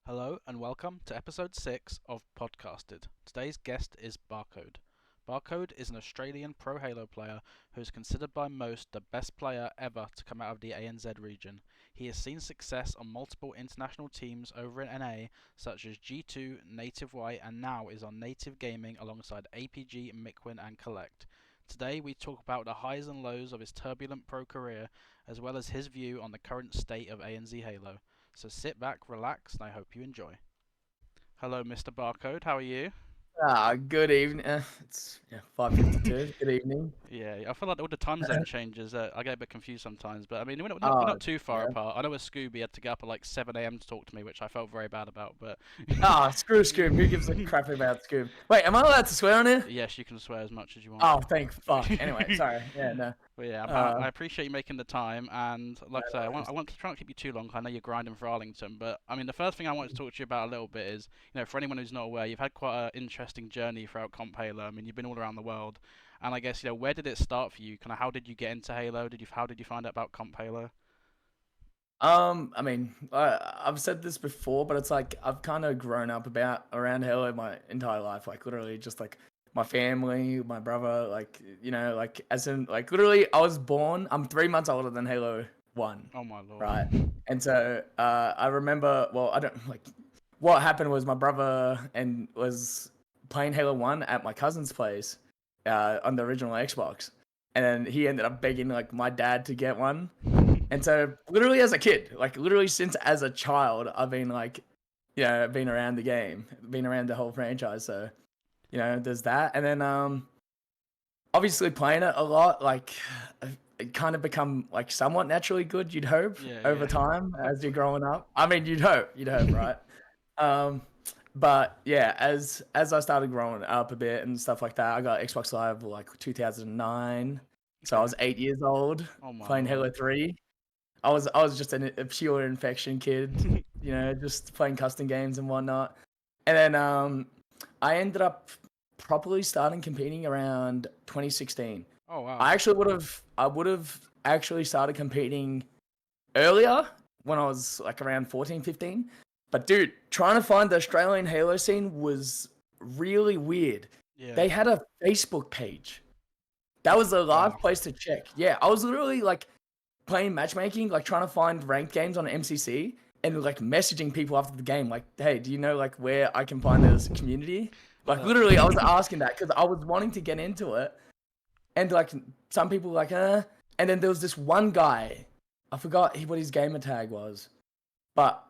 Hello and welcome to episode 6 of Podqasted. Today's guest is Barcode. Barcode is an Australian pro Halo player who is considered by most the best player ever to come out of the ANZ region. He has seen success on multiple international teams over in NA such as G2, Native White, and now is on Native Gaming alongside APG, Mikwin and Collect. Today we talk about the highs and lows of his turbulent pro career as well as his view on the current state of ANZ Halo. So sit back, relax, and I hope you enjoy. Hello, Mr. Barcode. How are you? Good evening. It's 5:52. Good evening. Yeah, I feel like all the time zone changes. I get a bit confused sometimes, but I mean, we're Oh, not too far yeah. apart. I know with Scooby had to get up at like 7 a.m. to talk to me, which I felt very bad about. But Screw Scoob. Who gives a crap about Scoob? Wait, am I allowed to swear on here? yes, you can swear as much as you want. Oh, thank fuck. Anyway, sorry. Yeah, no. But yeah, I Uh, appreciate you making the time, and no like I say, worries. I want to try not keep you too long. 'Cause I know you're grinding for Arlington, but I mean, the first thing I wanted to talk to you about a little bit is, for anyone who's not aware, you've had quite an interesting journey throughout Comp Halo. I mean, you've been all around the world, and I guess where did it start for you? Kind of, how did you get into Halo? How did you find out about Comp Halo? I mean, I've said this before, but it's like I've kind of grown up around Halo my entire life. Like literally, just like my family, my brother, like as in like literally, I was born. I'm 3 months older than Halo 1, Oh my lord. right? And so I remember. Well, I don't like. What happened was my brother and was playing Halo 1 at my cousin's place on the original Xbox, and then he ended up begging like my dad to get one. And so, literally as a kid, like literally since as a child, I've been like, been around the game, been around the whole franchise. So, there's that, and then obviously playing it a lot, like it kind of become like somewhat naturally good. You'd hope Yeah, over yeah. time as you're growing up. I mean, you'd hope, right? Um, but yeah, as I started growing up a bit and stuff like that, I got Xbox Live like 2009. So I Okay. was 8 years old Oh my playing Halo lord. 3. I was just a pure infection kid, just playing custom games and whatnot. And then I ended up properly starting competing around 2016. Oh wow. I would have actually started competing earlier when I was like around 14, 15. But dude, trying to find the Australian Halo scene was really weird. Yeah. They had a Facebook page. That was the last Wow. place to check. Yeah, I was literally like playing matchmaking, like trying to find ranked games on MCC and like messaging people after the game, like, hey, do you know like where I can find this community? Like Uh, literally, I was asking that because I was wanting to get into it, and like some people were like, and then there was this one guy, I forgot what his gamer tag was, but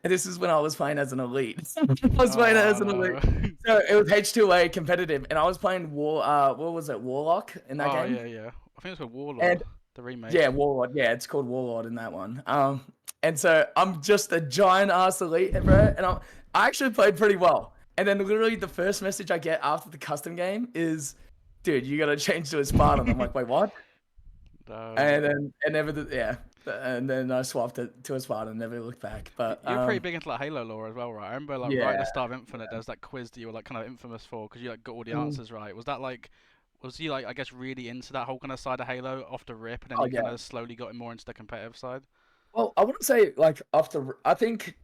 and this is when I was playing as an elite. I was playing oh as an elite. no. So it was H2A competitive, and I was playing what was it, Warlock in that Oh game? yeah, yeah. I think it's called Warlord, And the remake. yeah, Warlord. Yeah, it's called Warlord in that one. And so I'm just a giant ass elite, bro. And I actually played pretty well. And then literally the first message I get after the custom game is, "Dude, you gotta change to a Spartan." I'm like, "Wait, what?" No. And then and never, yeah. And then I swapped it to a Spartan and never looked back. But You're pretty big into like Halo lore as well, right? I remember like right at the yeah. start of Infinite, there was that quiz that you were like kind of infamous for because you like got all the Mm, answers right. Was that like, was you like I guess really into that whole kind of side of Halo off the rip, and then oh you kind yeah. of slowly got more into the competitive side? Well, I wouldn't say like after. I think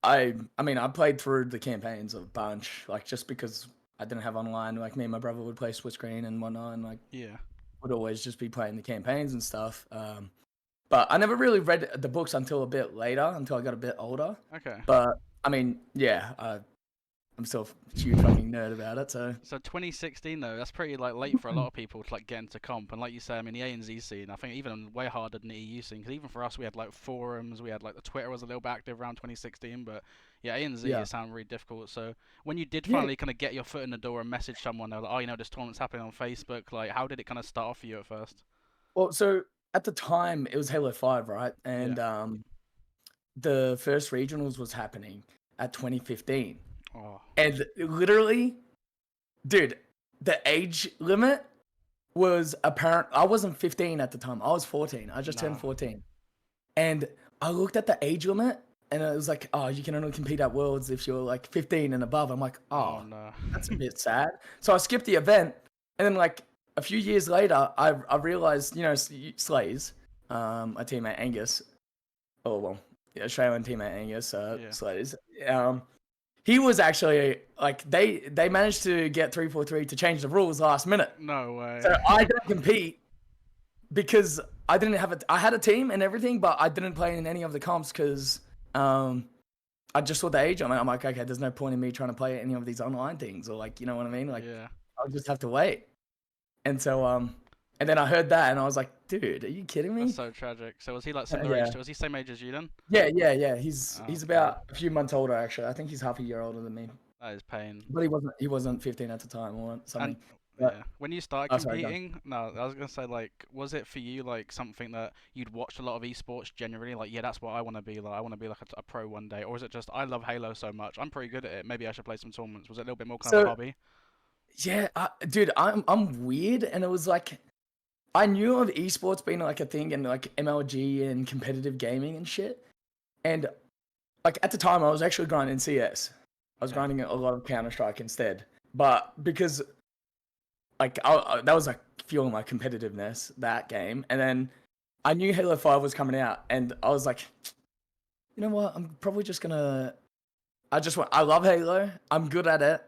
I mean I played through the campaigns a bunch, like just because I didn't have online. Like me and my brother would play split screen and whatnot, and like Yeah. would always just be playing the campaigns and stuff. But I never really read the books until a bit later, until I got a bit older. Okay. But I mean, yeah, I'm still a huge fucking nerd about it. So So 2016 though, that's pretty like late for a lot of people to like get into comp, and like you say, I mean the ANZ scene, I think even way harder than the EU scene, because even for us we had like forums, we had like the Twitter was a little bit active around 2016, but yeah, ANZ yeah, it sounded really difficult. So when you did yeah. finally kind of get your foot in the door and message someone, they're like, oh, this tournament's happening on Facebook. Like, how did it kind of start off for you at first? Well, so at the time it was Halo 5, right? Yeah. And the first regionals was happening at 2015, Oh. and literally, dude, the age limit was apparent. I wasn't 15 at the time. I was 14. I just turned No. 14. And I looked at the age limit and it was like, oh, you can only compete at Worlds if you're like 15 and above. I'm like, Oh oh, no. that's a bit sad. So I skipped the event. And then like a few years later, I realized, Slays, my teammate Angus, oh, well, Australian teammate Angus Yeah. Slater's. He was actually like they managed to get 343 to change the rules last minute. No way. So I didn't compete because I didn't have I had a team and everything, but I didn't play in any of the comps because I just saw the age on it. I'm like, okay, there's no point in me trying to play any of these online things, or like, you know what I mean? Like, Yeah. I'll just have to wait. And so and then I heard that and I was like, dude, are you kidding me? That's so tragic. So was he like similar age? Was he same age as you then? Yeah. He's Oh, about a few months older actually. I think he's half a year older than me. that is pain. But he wasn't 15 at the time or something. Yeah. When you started Oh, sorry, go. competing, no, I was gonna say like, was it for you like something that you'd watched a lot of esports generally? Like, yeah, that's what I want to be like. I want to be like a pro one day. Or was it just I love Halo so much, I'm pretty good at it. Maybe I should play some tournaments. Was it a little bit more kind of a hobby? Yeah, dude, I'm weird, and it was like I knew of esports being like a thing and like MLG and competitive gaming and shit. And like at the time, I was actually grinding CS. I was grinding a lot of Counter-Strike instead, but because like that was like fueling my competitiveness, that game. And then I knew Halo 5 was coming out, and I was like, you know what? I'm probably just gonna. I love Halo. I'm good at it.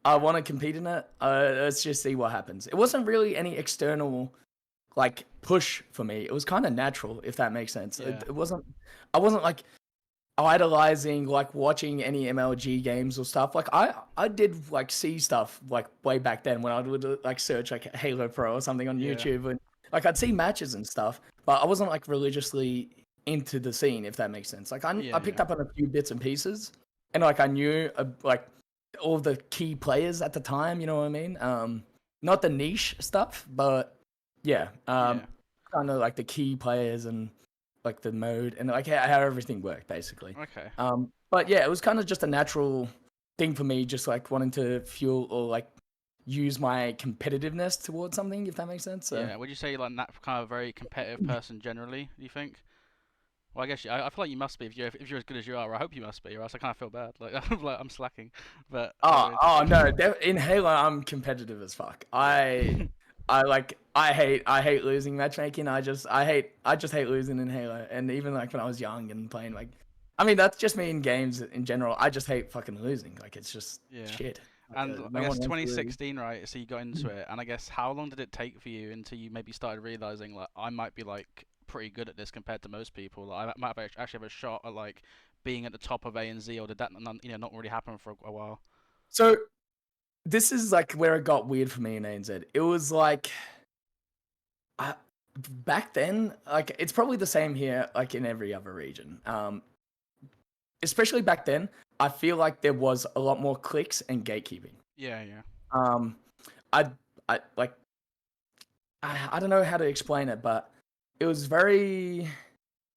I want to compete in it. Let's just see what happens. It wasn't really any external like push for me. It was kind of natural, if that makes sense. Yeah. It wasn't. I wasn't like idolizing like watching any MLG games or stuff. Like I did like see stuff like way back then when I would like search like Halo Pro or something on YouTube, and like I'd see matches and stuff, but I wasn't like religiously into the scene, if that makes sense. Like I picked up on a few bits and pieces, and like I knew like all the key players at the time, you know what I mean? Not the niche stuff, but kind of like the key players and like the mode and like how everything worked basically. Okay. But yeah, it was kind of just a natural thing for me, just like wanting to fuel or like use my competitiveness towards something, if that makes sense. So. Yeah. Would you say you're like that kind of very competitive person generally? Do you think? Well, I guess I feel like you must be if you're as good as you are. Or I hope you must be, or else I kind of feel bad. Like I'm slacking. But no, in Halo I'm competitive as fuck. I hate losing matchmaking. I just hate losing in Halo. And even like when I was young and playing, like, I mean that's just me in games in general. I just hate fucking losing. Like it's just shit. And I guess 2016, right? So you got into it, and I guess how long did it take for you until you maybe started realizing like I might be like pretty good at this compared to most people? Like, I might actually have a shot at like being at the top of ANZ, or did that not really happen for a while? So this is like where it got weird for me in ANZ. It was like back then, like it's probably the same here, like in every other region. Especially back then, I feel like there was a lot more clicks and gatekeeping. Yeah. I like I don't know how to explain it, but it was very.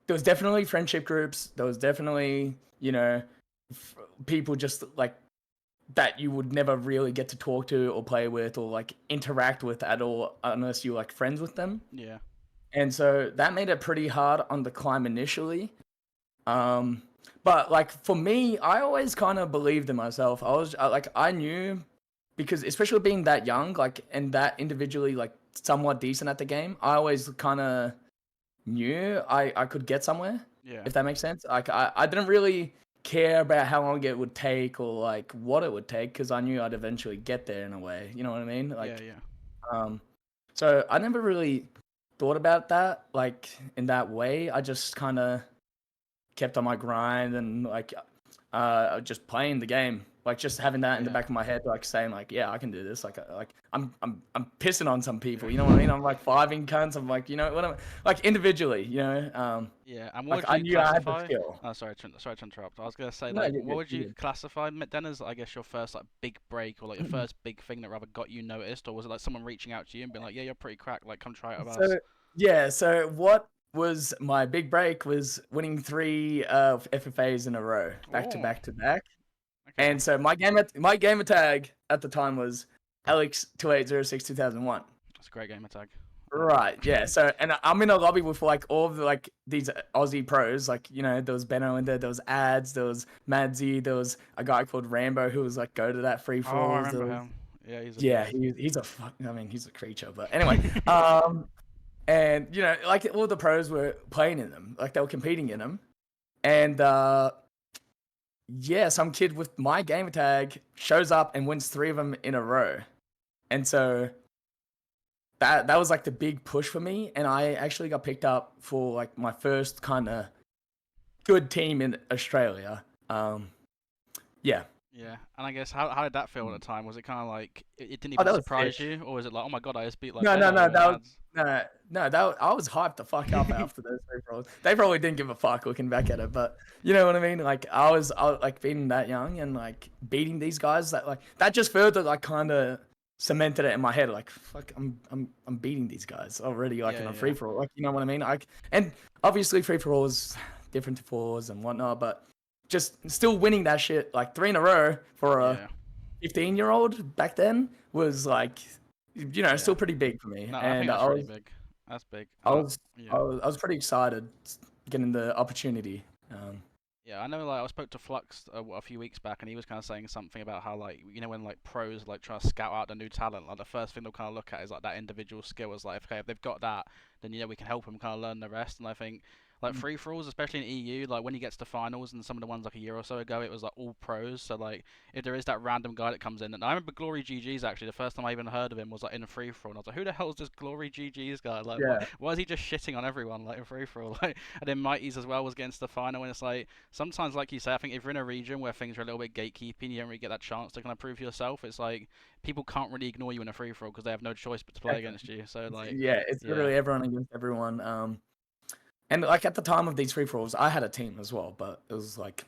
There was definitely friendship groups. There was definitely people just like that you would never really get to talk to or play with or like interact with at all unless you were like friends with them. Yeah. And so that made it pretty hard on the climb initially. But like for me, I always kind of believed in myself. I knew because especially being that young, like and that individually like somewhat decent at the game, I always kind of knew I could get somewhere. Yeah. If that makes sense. Like I didn't really care about how long it would take or like what it would take because I knew I'd eventually get there in a way. You know what I mean? Like so I never really thought about that like in that way. I just kind of kept on my grind and like just playing the game, like just having that in the back of my head, like saying like, yeah, I can do this. Like I'm pissing on some people, you know what I mean? I'm like fiving cunts. I'm like, you know what I'm like individually, you know. And like what would I you knew I had the classify? skill. Oh, sorry to interrupt. I was gonna say No, like, you're what good, would you're you good. classify then as I guess your first like big break or like your first big thing that rather got you noticed, or was it like someone reaching out to you and being like, yeah, you're pretty cracked, like come try it with us? So what was my big break was winning 3 FFAs in a row, back to back to back. Okay. And so my gamer tag at the time was Alex28062001. That's a great gamer tag. Right, yeah. So, and I'm in a lobby with like all of the, like these Aussie pros. Like, you know, there was Benno in there, there was Ads, there was Madsy, there was a guy called Rambo who was like go to that free for all. Oh, I remember him. Yeah, he's a I mean, he's a creature. But anyway, and you know, like all the pros were playing in them, like they were competing in them, And yeah, some kid with my gamer tag shows up and wins 3 of them in a row. And so that was like the big push for me. And I actually got picked up for like my first kind of good team in Australia. Yeah. Yeah, and I guess how did that feel at the time? Was it kind of like it didn't Oh, even that was surprise sick. you, or was it like, oh my god, I just beat like No, no, Benno no, and that was lads? I was hyped the fuck up after those 3 rolls. They probably didn't give a fuck looking back at it, but you know what I mean? Like I was like being that young and like beating these guys that just further like kind of cemented it in my head. Like fuck, I'm beating these guys already like in Yeah, a yeah, free for all. Like you know what I mean? Like and obviously free for all is different to fours and whatnot, but just still winning that shit like 3 in a row for a yeah, 15-year-old back then was like, yeah. still pretty big for me. No, I think And that's really big. That's big. I was, Yeah. I was pretty excited getting the opportunity. Yeah, I know. Like, I spoke to Flux a few weeks back, and he was kind of saying something about how, like, when like pros like try to scout out the new talent, like the first thing they'll kind of look at is like that individual skill. Is like, okay, if they've got that, then we can help them kind of learn the rest. And I think like free for alls, especially in EU, like when he gets to finals, and some of the ones like a year or so ago, it was like all pros. So like, if there is that random guy that comes in, and I remember Glory GG's actually the first time I even heard of him was like in a free for all, and I was like, who the hell is this Glory GG's guy? Like, Yeah, why is he just shitting on everyone like in free for all? Like, and then Mighty's as well was getting to the final, and it's like sometimes, like you say, I think if you're in a region where things are a little bit gatekeeping, you don't really get that chance to kind of prove yourself. It's like people can't really ignore you in a free for all because they have no choice but to play against you. So like, yeah, it's yeah, literally everyone against everyone. And like at the time of these free for alls, I had a team as well, but it was like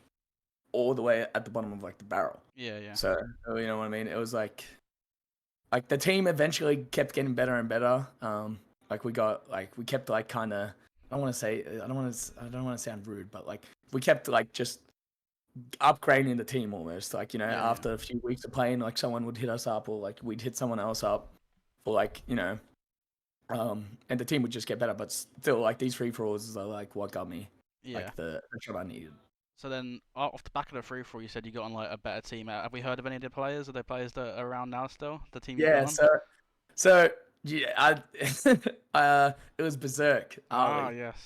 all the way at the bottom of like the barrel. yeah, yeah, So you know what I mean? It was like the team eventually kept getting better and better. Like we kept like kind of I don't want to sound rude, but like we kept like just upgrading the team almost. Like yeah, after a few weeks of playing, like someone would hit us up, or like we'd hit someone else up, or like and the team would just get better. But still, like these free for alls are like what got me yeah. like the shot I needed. So then, off the back of the free for all, you said you got on like a better team. Have we heard of any of the players? Are there players that are around now still? The team you got Yeah, on? so yeah, it was Berserk Ah, Ali. yes.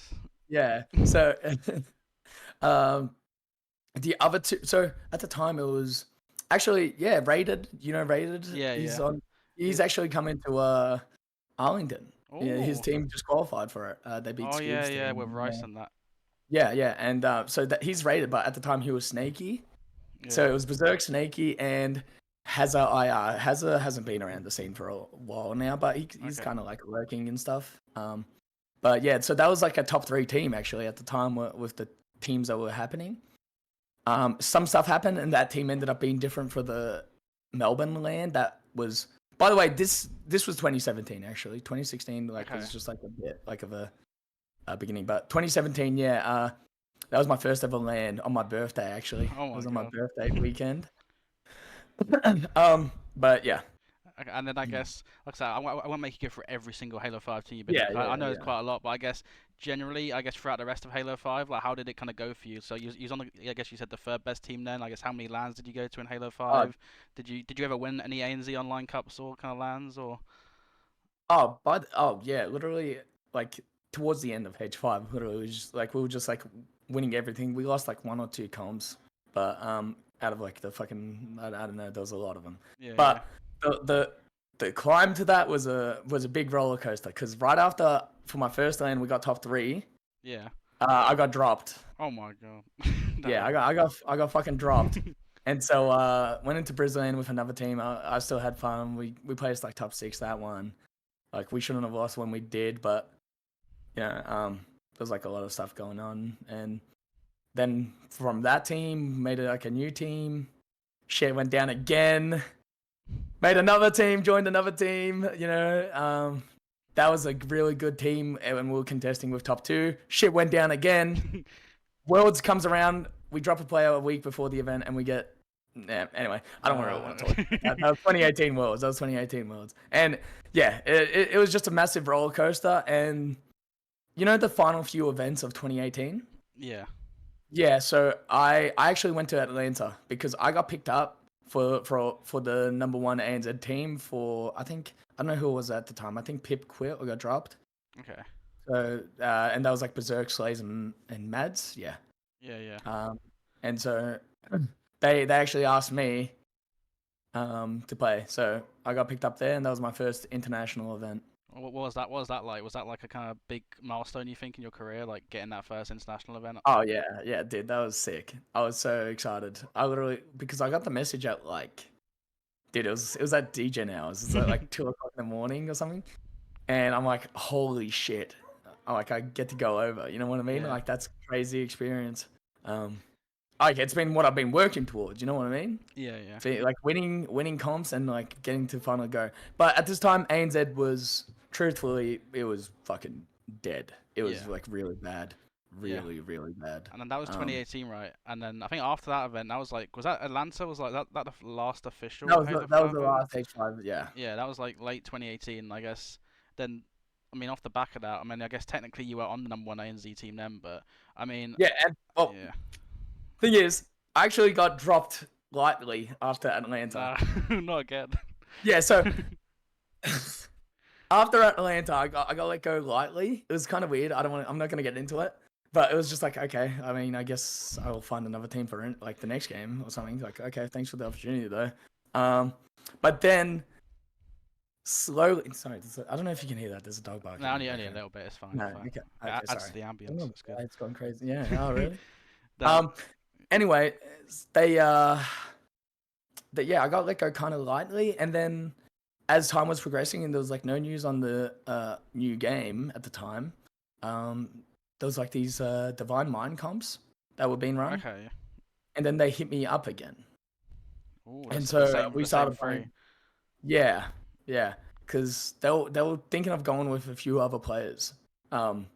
Yeah. So um the other two, so at the time it was actually, yeah, Rated, Rated, Yeah, yeah. he's actually coming to Arlington. Yeah, his Oh, team just qualified for it. They beat oh yeah, Scoob's yeah. With team. Rice and that. Yeah, and so that he's Rated, but at the time he was Snaky. So Yeah. it was Berserk, Snaky, and Hazza IR. Hazza hasn't been around the scene for a while now, but he's Okay. kind of like lurking and stuff. But yeah, so that was like a top 3 team actually at the time with the teams that were happening. Some stuff happened, and that team ended up being different for the Melbourne land. That was, by the way, this was 2017 actually. 2016 Okay. was just like a bit like of a beginning, but 2017, yeah, that was my first ever land on my birthday actually. Oh It my was on my god. birthday weekend. But yeah, Okay, and then I guess, like I said, I won't make you go for every single Halo 5 team you've been in, yeah, 'cause I yeah, know it's yeah. quite a lot, but I guess generally, I guess throughout the rest of Halo 5, like how did it kind of go for you? So you was on I guess you said the third best team then. I guess how many LANs did you go to in Halo Uh, 5? Did you ever win any ANZ online cups or kind of LANs or? yeah, literally like towards the end of H5, literally we were just like winning everything. We lost like 1 or 2 comms, but out of like the fucking I don't know, there was a lot of them. Yeah, yeah, But the climb to that was a big roller coaster because right after for my first lane we got top 3. yeah. I got dropped. Oh my god. Yeah, Damn. I got fucking dropped. And so went into Brisbane with another team. I still had fun. We placed like top 6 that one. Like we shouldn't have lost when we did, but there's like a lot of stuff going on. And then from that team, made it like a new team. Shit went down again. Made another team, joined another team. That was a really good team, and we were contesting with top 2. Shit went down again. Worlds comes around. We drop a player a week before the event, and we get. Nah, anyway, I don't really want to talk about that. That was 2018 Worlds. And yeah, it was just a massive roller coaster. And the final few events of 2018. Yeah. Yeah, so I actually went to Atlanta because I got picked up for the number 1 ANZ team for I don't know who it was at the time. I think Pip quit or got dropped. Okay. So and that was like Berserk, Slays, and Mads. Yeah. Yeah. And so they actually asked me to play. So I got picked up there, and that was my first international event. What was that? What was that like? Was that like a kind of big milestone you think in your career, like getting that first international event? Oh yeah, dude, that was sick. I was so excited. I literally because I got the message at like, dude, it was at DJ now. It was at like 2 o'clock in the morning or something, and I'm like, holy shit! I'm like, I get to go over. You know what I mean? Yeah. Like that's a crazy experience. Like it's been what I've been working towards. You know what I mean? Yeah. Like winning comps and like getting to finally go. But at this time, ANZ was truthfully, it was fucking dead. It was Yeah. like really bad, Yeah. really bad. And then that was 2018, right? And then I think after that event, that was like, was that Atlanta? Was like that the last That official was Halo that was 5 the event? last H5. Yeah. Yeah, that was like late 2018, I guess. Then, I mean, off the back of that, I mean, I guess technically you were on the number one ANZ team then, but I mean, Yeah, and well, yeah, thing is, I actually got dropped lightly after Atlanta. nah, not again. Yeah, so after Atlanta, I got let go lightly. It was kind of weird. I'm not gonna get into it, but it was just like, okay. I mean, I guess I will find another team for like the next game or something. Like, okay, thanks for the opportunity though. But then slowly, sorry, I don't know if you can hear that. There's a dog barking. No, only a little bit. It's fine. No, It's fine. okay, It adds sorry. to the I don't ambience. know It's good. why it's gone crazy. Yeah. Oh, really? Then, Anyway, yeah, I got let go kind of lightly, and then as time was progressing and there was like no news on the new game at the time, there was like these Divine Mind comps that were being run, okay. and then they hit me up again, Ooh, and the so same, we the same started three. playing. Yeah, because they were thinking of going with a few other players, and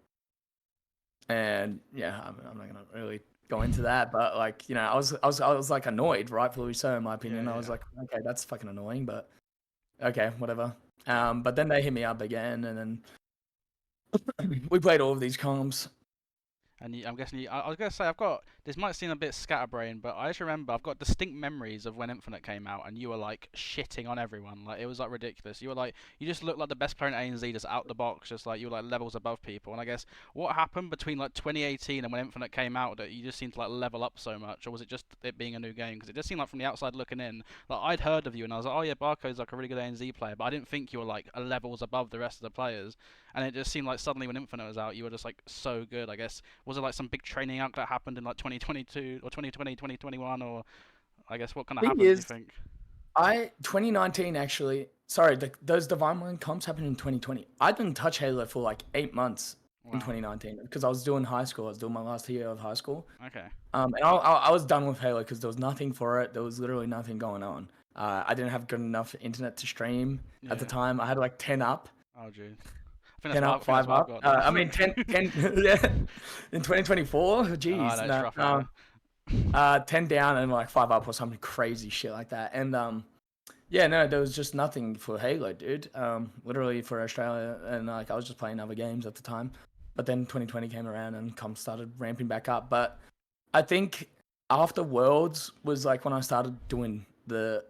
yeah, I'm not gonna really go into that, but like I was like annoyed, rightfully so, in my opinion. I was Yeah. like, okay, that's fucking annoying, but okay, whatever. But then they hit me up again, and then we played all of these comps. And I'm guessing I was gonna say this might seem a bit scatterbrained, but I just remember I've got distinct memories of when Infinite came out, and you were like shitting on everyone, like it was like ridiculous. You were like, you just looked like the best player in ANZ, just out the box, just like you were like levels above people. And I guess what happened between like 2018 and when Infinite came out that you just seemed to like level up so much, or was it just it being a new game? Because it just seemed like from the outside looking in, like I'd heard of you and I was like, oh yeah, Barcode's like a really good ANZ player, but I didn't think you were like a levels above the rest of the players. And it just seemed like suddenly when Infinite was out, you were just like so good. I guess was it like some big training arc that happened in like 2022 or 2020, 2021, or I guess what kind of Thing happened? Do you is, think? 2019 actually. Sorry, those Divine Mind comps happened in 2020. I didn't touch Halo for like 8 months in Wow. 2019 because I was doing high school. I was doing my last year of high school. Okay. And I was done with Halo because there was nothing for it. There was literally nothing going on. I didn't have good enough internet to stream at the Yeah. time. I had like 10 up. Oh, geez. I think 10 up, I think that's 5 what I've up. got now. I mean, 10, yeah. In 2024, Oh, jeez. no, it's No, rough out there. 10 down and like 5 up or something crazy shit like that. And yeah, no, there was just nothing for Halo, dude. Literally for Australia, and like I was just playing other games at the time. But then 2020 came around and comps started ramping back up. But I think after Worlds was like when I started doing the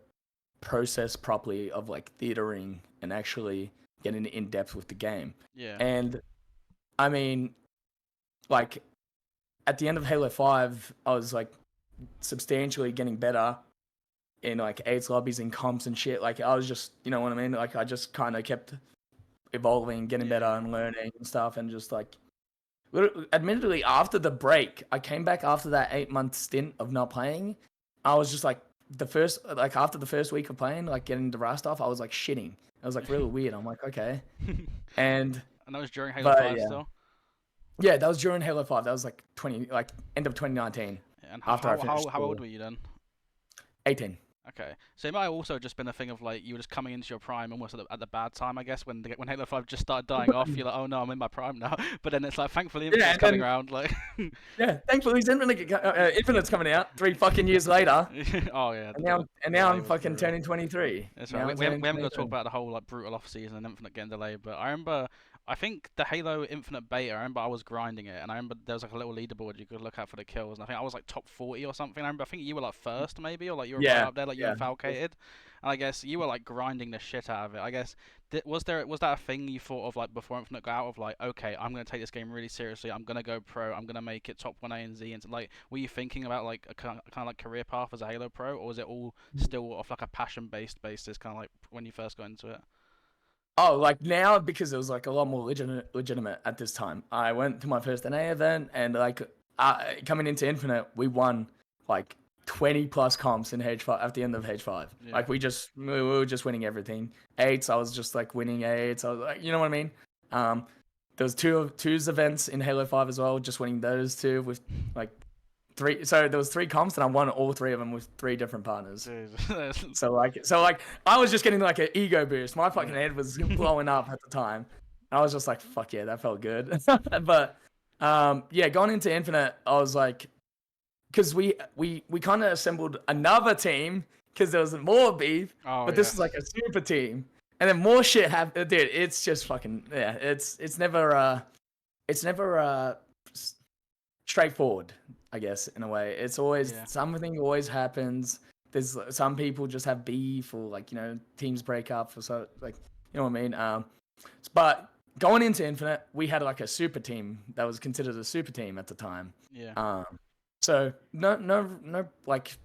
process properly of like theatering and actually getting in depth with the game. Yeah. And I mean, like at the end of Halo 5, I was like substantially getting better in like AIDS lobbies and comps and shit. Like I was just, you know what I mean? Like I just kind of kept evolving, getting better and learning and stuff, and just like admittedly after the break, I came back after that 8 month stint of not playing. I was just like after the first week of playing, like getting the rust off, I was like shitting. It was like really weird. I'm like, okay. And And that was during Halo 5 yeah. still? Yeah, that was during Halo 5. That was like end of 2019. And After I finished how old school. were you then? 18. Okay, so it might have also just been a thing of like you were just coming into your prime almost at the bad time, I guess, when Halo 5 just started dying off. You're like, oh no, I'm in my prime now. But then it's like, thankfully, Infinite's coming around. Like, yeah, thankfully, Infinite's coming out 3 fucking years later. oh yeah. And now I'm fucking turning 23. That's right. We haven't got to talk about the whole like brutal off season and Infinite getting delayed, but I remember I think the Halo Infinite beta, I remember I was grinding it, and I remember there was like a little leaderboard you could look at for the kills, and I think I was like top 40 or something. I think you were like first maybe, or like you were right Yeah, up there, like you yeah. and Falcated. And I guess you were like grinding the shit out of it. I guess was that a thing you thought of like before Infinite got out of like, okay, I'm gonna take this game really seriously. I'm gonna go pro. I'm gonna make it top 1 ANZ. And like, were you thinking about like a kind of like career path as a Halo pro, or was it all still off like a passion based basis, kind of like when you first got into it? Oh, like now because it was like a lot more legitimate at this time. I went to my first NA event and like coming into Infinite, we won like 20 plus comps in H5 at the end of H5. Yeah. Like we were just winning everything. Eights, I was just like winning eights. I was like, you know what I mean? There was two's events in Halo 5 as well, just winning those two with like three. So there was three comps and I won all three of them with three different partners. So like I was just getting like an ego boost. My fucking head was blowing up at the time. I was just like, fuck yeah, that felt good. But yeah, going into Infinite, I was like, because we kind of assembled another team because there was more beef, but this is like a super team, and then more shit happened. Dude, it's just fucking yeah. It's never straightforward, I guess, in a way. It's always something always happens. There's some people just have beef or like, you know, teams break up or so, like, you know what I mean? But going into Infinite, we had like a super team that was considered a super team at the time. Yeah. So no, like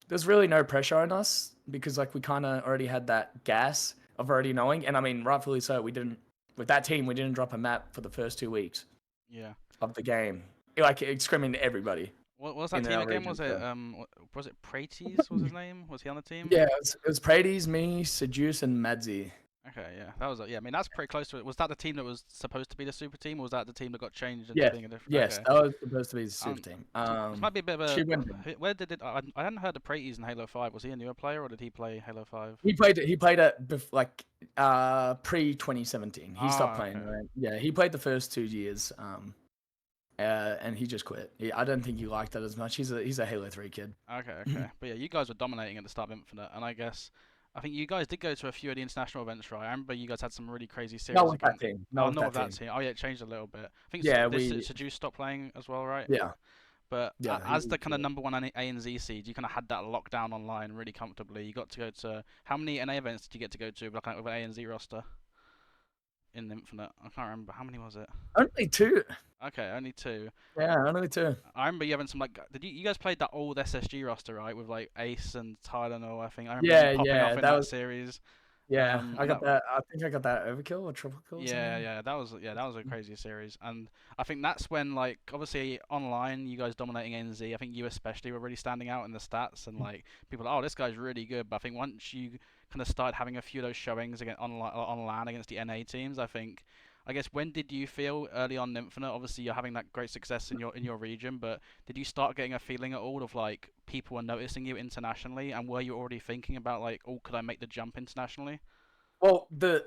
there's really no pressure on us because like we kind of already had that gas of already knowing, and I mean rightfully so. We didn't with that team. We didn't drop a map for the first 2 weeks. Yeah. Of the game, like screaming to everybody. What was that team again? Was it Prates? Was his name? Was he on the team? Yeah, it was Prates, me, Seduce, and Madzi. Okay, yeah, that was I mean, that's pretty close to it. Was that the team that was supposed to be the super team, or was that the team that got changed into being a different? Yes, okay. that was supposed to be the super team. This might be a bit of a. Where did it? I hadn't heard of Prates in Halo 5. Was he a newer player, or did he play Halo 5? He played it like pre 2017. He stopped playing. Okay. Right? Yeah, he played the first 2 years. And he just quit. I don't think he liked that as much. He's a Halo 3 kid. Okay. But yeah, you guys were dominating at the start of Infinite, and I think you guys did go to a few of the international events, right? I remember you guys had some really crazy series. Not with that team. Not with that team. Oh yeah, it changed a little bit. I think Seduce stopped playing as well, right? Yeah. But as the kind of number one ANZ seed, you kind of had that lockdown online really comfortably. You got to go to how many NA events did you get to go to with an ANZ roster? In Infinite, I can't remember how many was it. Only 2. Okay, only 2. Yeah, only 2. I remember you having some like. Did you guys played that old SSG roster right with like Ace and Tylenol? I think. I remember popping off in that series. Yeah, I got that. I think I got that overkill or triple kill. Yeah, that was a crazy series, and I think that's when like obviously online you guys dominating ANZ. I think you especially were really standing out in the stats, and like people, oh, this guy's really good. But I think once you kind of started having a few of those showings against on LAN against the NA teams, I guess when did you feel early on in Infinite? Obviously, you're having that great success in your region, but did you start getting a feeling at all of like people were noticing you internationally, and were you already thinking about like, oh, could I make the jump internationally? Well, the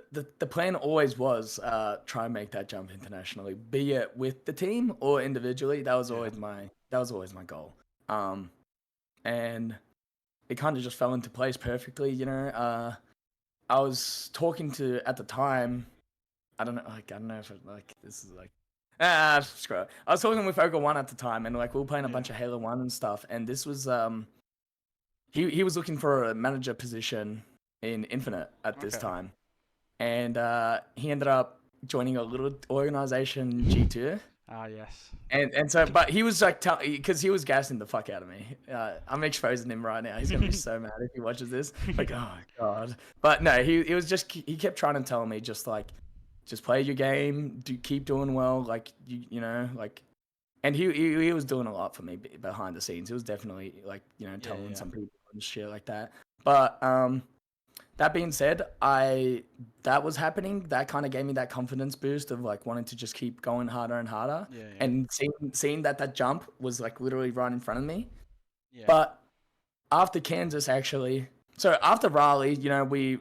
plan always was try and make that jump internationally, be it with the team or individually. That was always my goal. And it kind of just fell into place perfectly, you know. I was talking to at the time. I don't know if this is like screw it. I was talking with Ogre One at the time, and like we were playing a bunch of Halo 1 and stuff. And this was he was looking for a manager position in Infinite at this time, and he ended up joining a little organization G2. Ah, yes. And so, but he was like, because he was gassing the fuck out of me. I'm exposing him right now. He's gonna be so mad if he watches this. Like, oh god. But no, he kept trying to tell me just play your game, keep doing well, like you know, like, and he was doing a lot for me behind the scenes. He was definitely like, you know, telling some people and shit like that. But that being said, that was happening. That kind of gave me that confidence boost of like wanting to just keep going harder and harder. And seeing that jump was like literally right in front of me. But after Kansas, actually, so after Raleigh, you know, we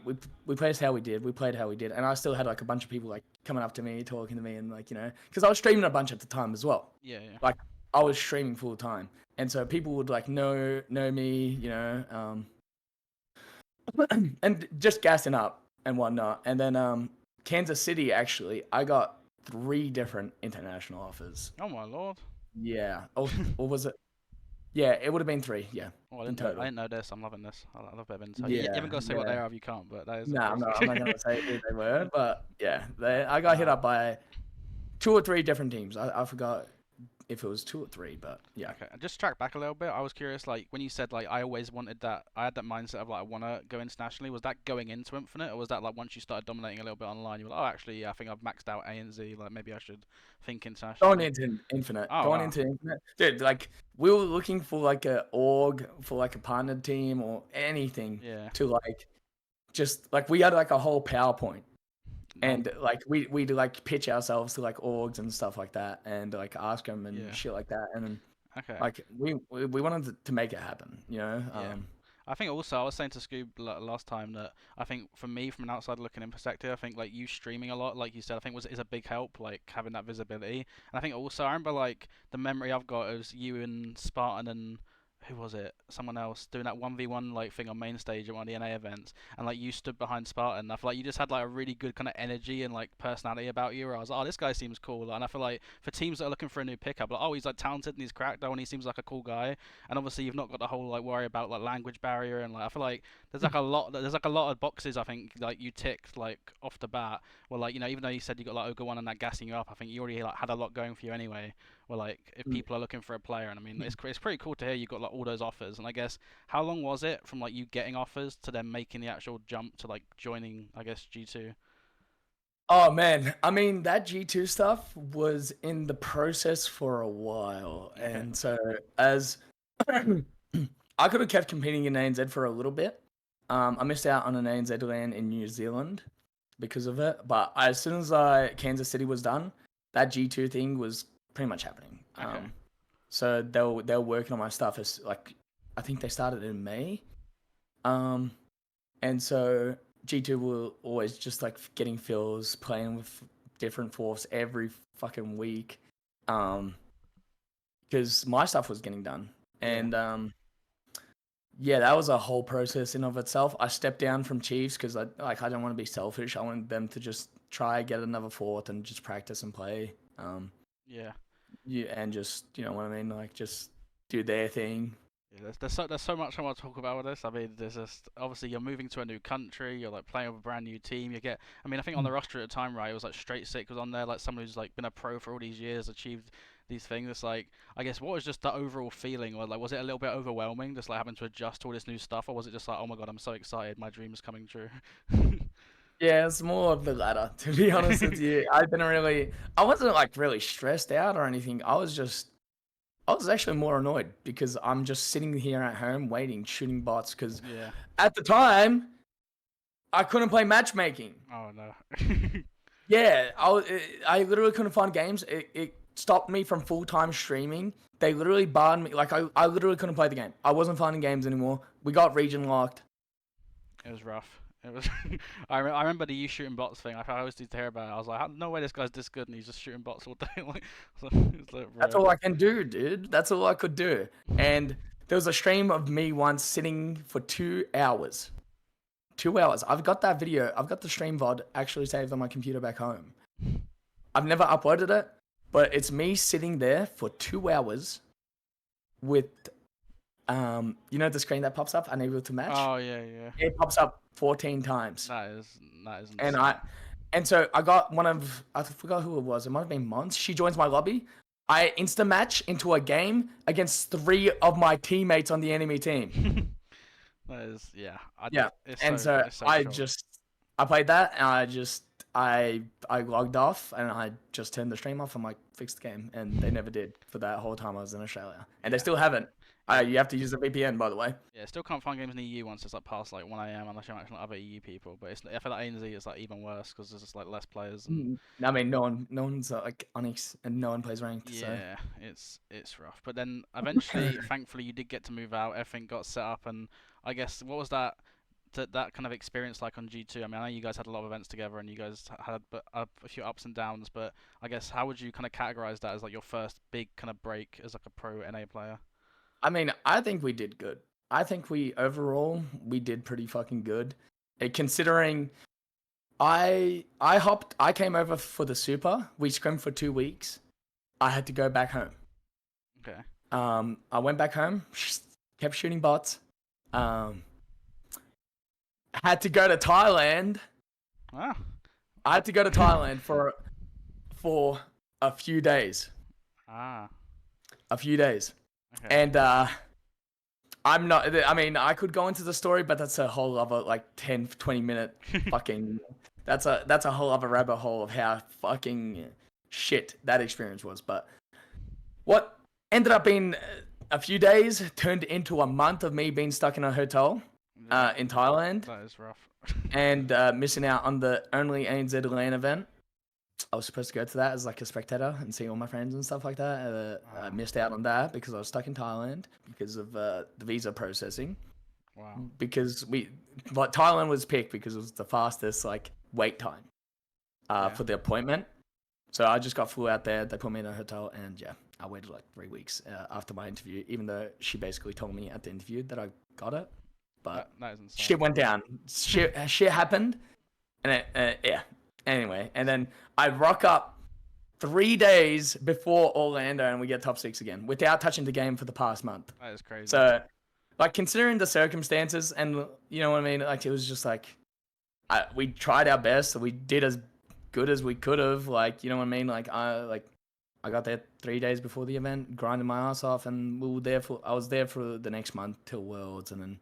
played how we did, and I still had like a bunch of people like coming up to me, talking to me, and like, you know, because I was streaming a bunch at the time as well. Like I was streaming full time, and so people would like know me, you know, and just gassing up and whatnot. And then Kansas City, actually, I got 3 different international offers. Oh my lord. Yeah. Or was it? Yeah, it would have been 3. Yeah, Oh, in total. I didn't know this. I'm loving this. I love a bit of insight. You Yeah, haven't got to say what they yeah. are if you can't, but that is No, I'm crazy. not gonna say who they were, but yeah, I got hit up by 2 or 3 different teams. I forgot if it was 2 or 3, but yeah. Okay, and just track back a little bit. I was curious, like when you said like I always wanted that, I had that mindset of like I wanna go internationally. Was that going into Infinite, or was that like once you started dominating a little bit online, you were like, oh, actually, yeah, I think I've maxed out ANZ. Like maybe I should think Going internationally. into Infinite, Oh going wow. into Infinite, dude. Like we were looking for like a org for like a partnered team or anything Yeah. to like just like we had like a whole PowerPoint. And like we'd like pitch ourselves to like orgs and stuff like that, and like ask them and Yeah. shit like that, and then Okay. like we wanted to make it happen, you know. Yeah. I think also I was saying to Scoob last time that I think for me from an outside looking in perspective, I think like you streaming a lot, like you said, I think is a big help, like having that visibility. And I think also I remember like the memory I've got is you and Spartan and who was it? Someone else doing that 1v1 like thing on main stage at one of the NA events, and like you stood behind Spartan. I feel like you just had like a really good kind of energy and like personality about you. Where I was like, oh, this guy seems cool. And I feel like for teams that are looking for a new pickup, like oh, he's like talented and he's cracked, though, and he seems like a cool guy. And obviously you've not got the whole like worry about like language barrier, and like I feel like there's like a lot of boxes I think like you ticked like off the bat. Well, like even though you said you got like Ogre 1 and that gassing you up, I think you already like had a lot going for you anyway. Well, like if people are looking for a player, and I mean it's pretty cool to hear you got like all those offers. And I guess how long was it from like you getting offers to then making the actual jump to like joining, I guess, G2? Oh man, I mean that G2 stuff was in the process for a while, Okay. and so as I could have kept competing in ANZ for a little bit. I missed out on an ANZ LAN in New Zealand because of it, but as soon as Kansas City was done, that G2 thing was pretty much happening. Okay. So they were working on my stuff as like I think they started in May, and so G2 were always just like getting fills, playing with different fourths every fucking week, because my stuff was getting done, and yeah, that was a whole process in of itself. I stepped down from Chiefs because I don't want to be selfish. I wanted them to just try get another fourth and just practice and play. Yeah. Yeah, and just you know what I mean, like just do their thing. Yeah, there's so much I want to talk about with this. I mean, there's just obviously you're moving to a new country, you're like playing with a brand new team. You get, I mean, I think on the roster at the time, right, it was like Straight Sick was on there, like someone who's like been a pro for all these years, achieved these things. It's like, I guess, what was just the overall feeling, or like, was it a little bit overwhelming, just like having to adjust to all this new stuff, or was it just like, oh my god, I'm so excited, my dream is coming true? Yeah, it's more of the latter, to be honest with you. I wasn't like really stressed out or anything. I was actually more annoyed because I'm just sitting here at home waiting, shooting bots. Because Yeah. at the time, I couldn't play matchmaking. Oh no. Yeah, I literally couldn't find games. It stopped me from full time streaming. They literally barred me. Like I literally couldn't play the game. I wasn't finding games anymore. We got region locked. It was rough. It was. I remember the you shooting bots thing. I always used to hear about it. I was like, no way this guy's this good and he's just shooting bots all day. Like, it's like, That's bro. all I can do, dude. That's all I could do. And there was a stream of me once sitting for 2 hours. 2 hours. I've got that video. I've got the stream VOD actually saved on my computer back home. I've never uploaded it, but it's me sitting there for 2 hours with, you know, the screen that pops up, unable to match. Oh yeah, yeah. It pops up 14 times. That is And insane. and so I got I forgot who it was. It might have been Mons. She joins my lobby. I insta match into a game against 3 of my teammates on the enemy team. That is, yeah. Yeah, It's and so, so it's so I short. just I played that and I logged off and I just turned the stream off and like fixed the game, and they never did for that whole time I was in Australia, and they still haven't. You have to use a VPN, by the way. Yeah, still can't find games in the EU once it's like past like 1 a.m. unless you're actually other EU people. But I feel like ANZ is like even worse because there's just like less players and I mean, no one's like Onyx, and no one plays ranked. So. yeah, it's rough. But then eventually, thankfully, you did get to move out. Everything got set up, and I guess what was that kind of experience like on G2? I mean, I know you guys had a lot of events together, and you guys had a few ups and downs. But I guess how would you kind of categorize that as like your first big kind of break as like a pro NA player? I mean, I think we did good. I think overall we did pretty fucking good, considering I came over for the Super. We scrimmed for 2 weeks. I had to go back home. Okay. I went back home, kept shooting bots. Had to go to Thailand. Ah. I had to go to Thailand for a few days. Ah. A few days. Okay. And I'm not, I mean, I could go into the story, but that's a whole other like 10, 20 minute fucking, that's a whole other rabbit hole of how fucking shit that experience was. But what ended up being a few days turned into a month of me being stuck in a hotel in Thailand. That is rough. And missing out on the only ANZ LAN event. I was supposed to go to that as like a spectator and see all my friends and stuff like that. I missed out on that because I was stuck in Thailand because of the visa processing. Wow. Because Thailand was picked because it was the fastest like wait time for the appointment. So I just got flew out there. They put me in a hotel, and yeah, I waited like 3 weeks after my interview. Even though she basically told me at the interview that I got it, but that is insane. shit went down. Shit happened, and yeah. Anyway, and then I rock up 3 days before Orlando, and we get top 6 again without touching the game for the past month. That is crazy. So, like, considering the circumstances, and you know what I mean, like it was just like we tried our best. We did as good as we could have. Like, you know what I mean? Like I got there 3 days before the event, grinding my ass off, and I was there for the next month till Worlds, and then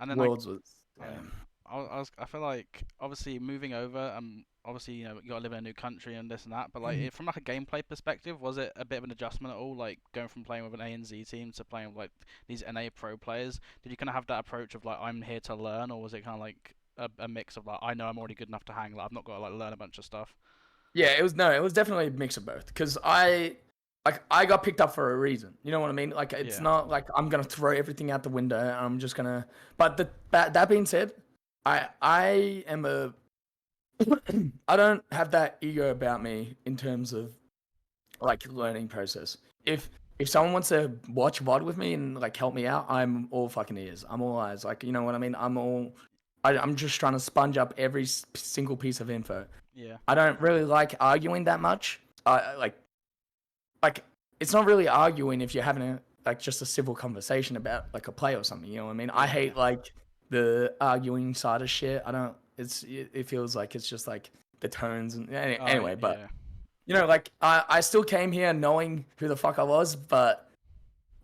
and then Worlds was. I feel like obviously moving over, obviously you got to live in a new country and this and that, but like from like a gameplay perspective, was it a bit of an adjustment at all? Like going from playing with an ANZ team to playing with like these NA pro players, did you kind of have that approach of like I'm here to learn, or was it kind of like a mix of like I know I'm already good enough to hang, like I've not got to like learn a bunch of stuff? Yeah, it was definitely a mix of both because I got picked up for a reason. You know what I mean? Like it's not like I'm gonna throw everything out the window. And I'm just gonna. But that being said, I am I don't have that ego about me in terms of like learning process. If someone wants to watch VOD with me and like help me out, I'm all fucking ears. I'm all eyes. Like you know what I mean? I'm just trying to sponge up every single piece of info. Yeah. I don't really like arguing that much. Like it's not really arguing if you're having just a civil conversation about like a play or something. You know what I mean? I hate like the arguing side of shit. I don't. It feels like it's just like the tones and anyway. But you know, like I still came here knowing who the fuck I was, but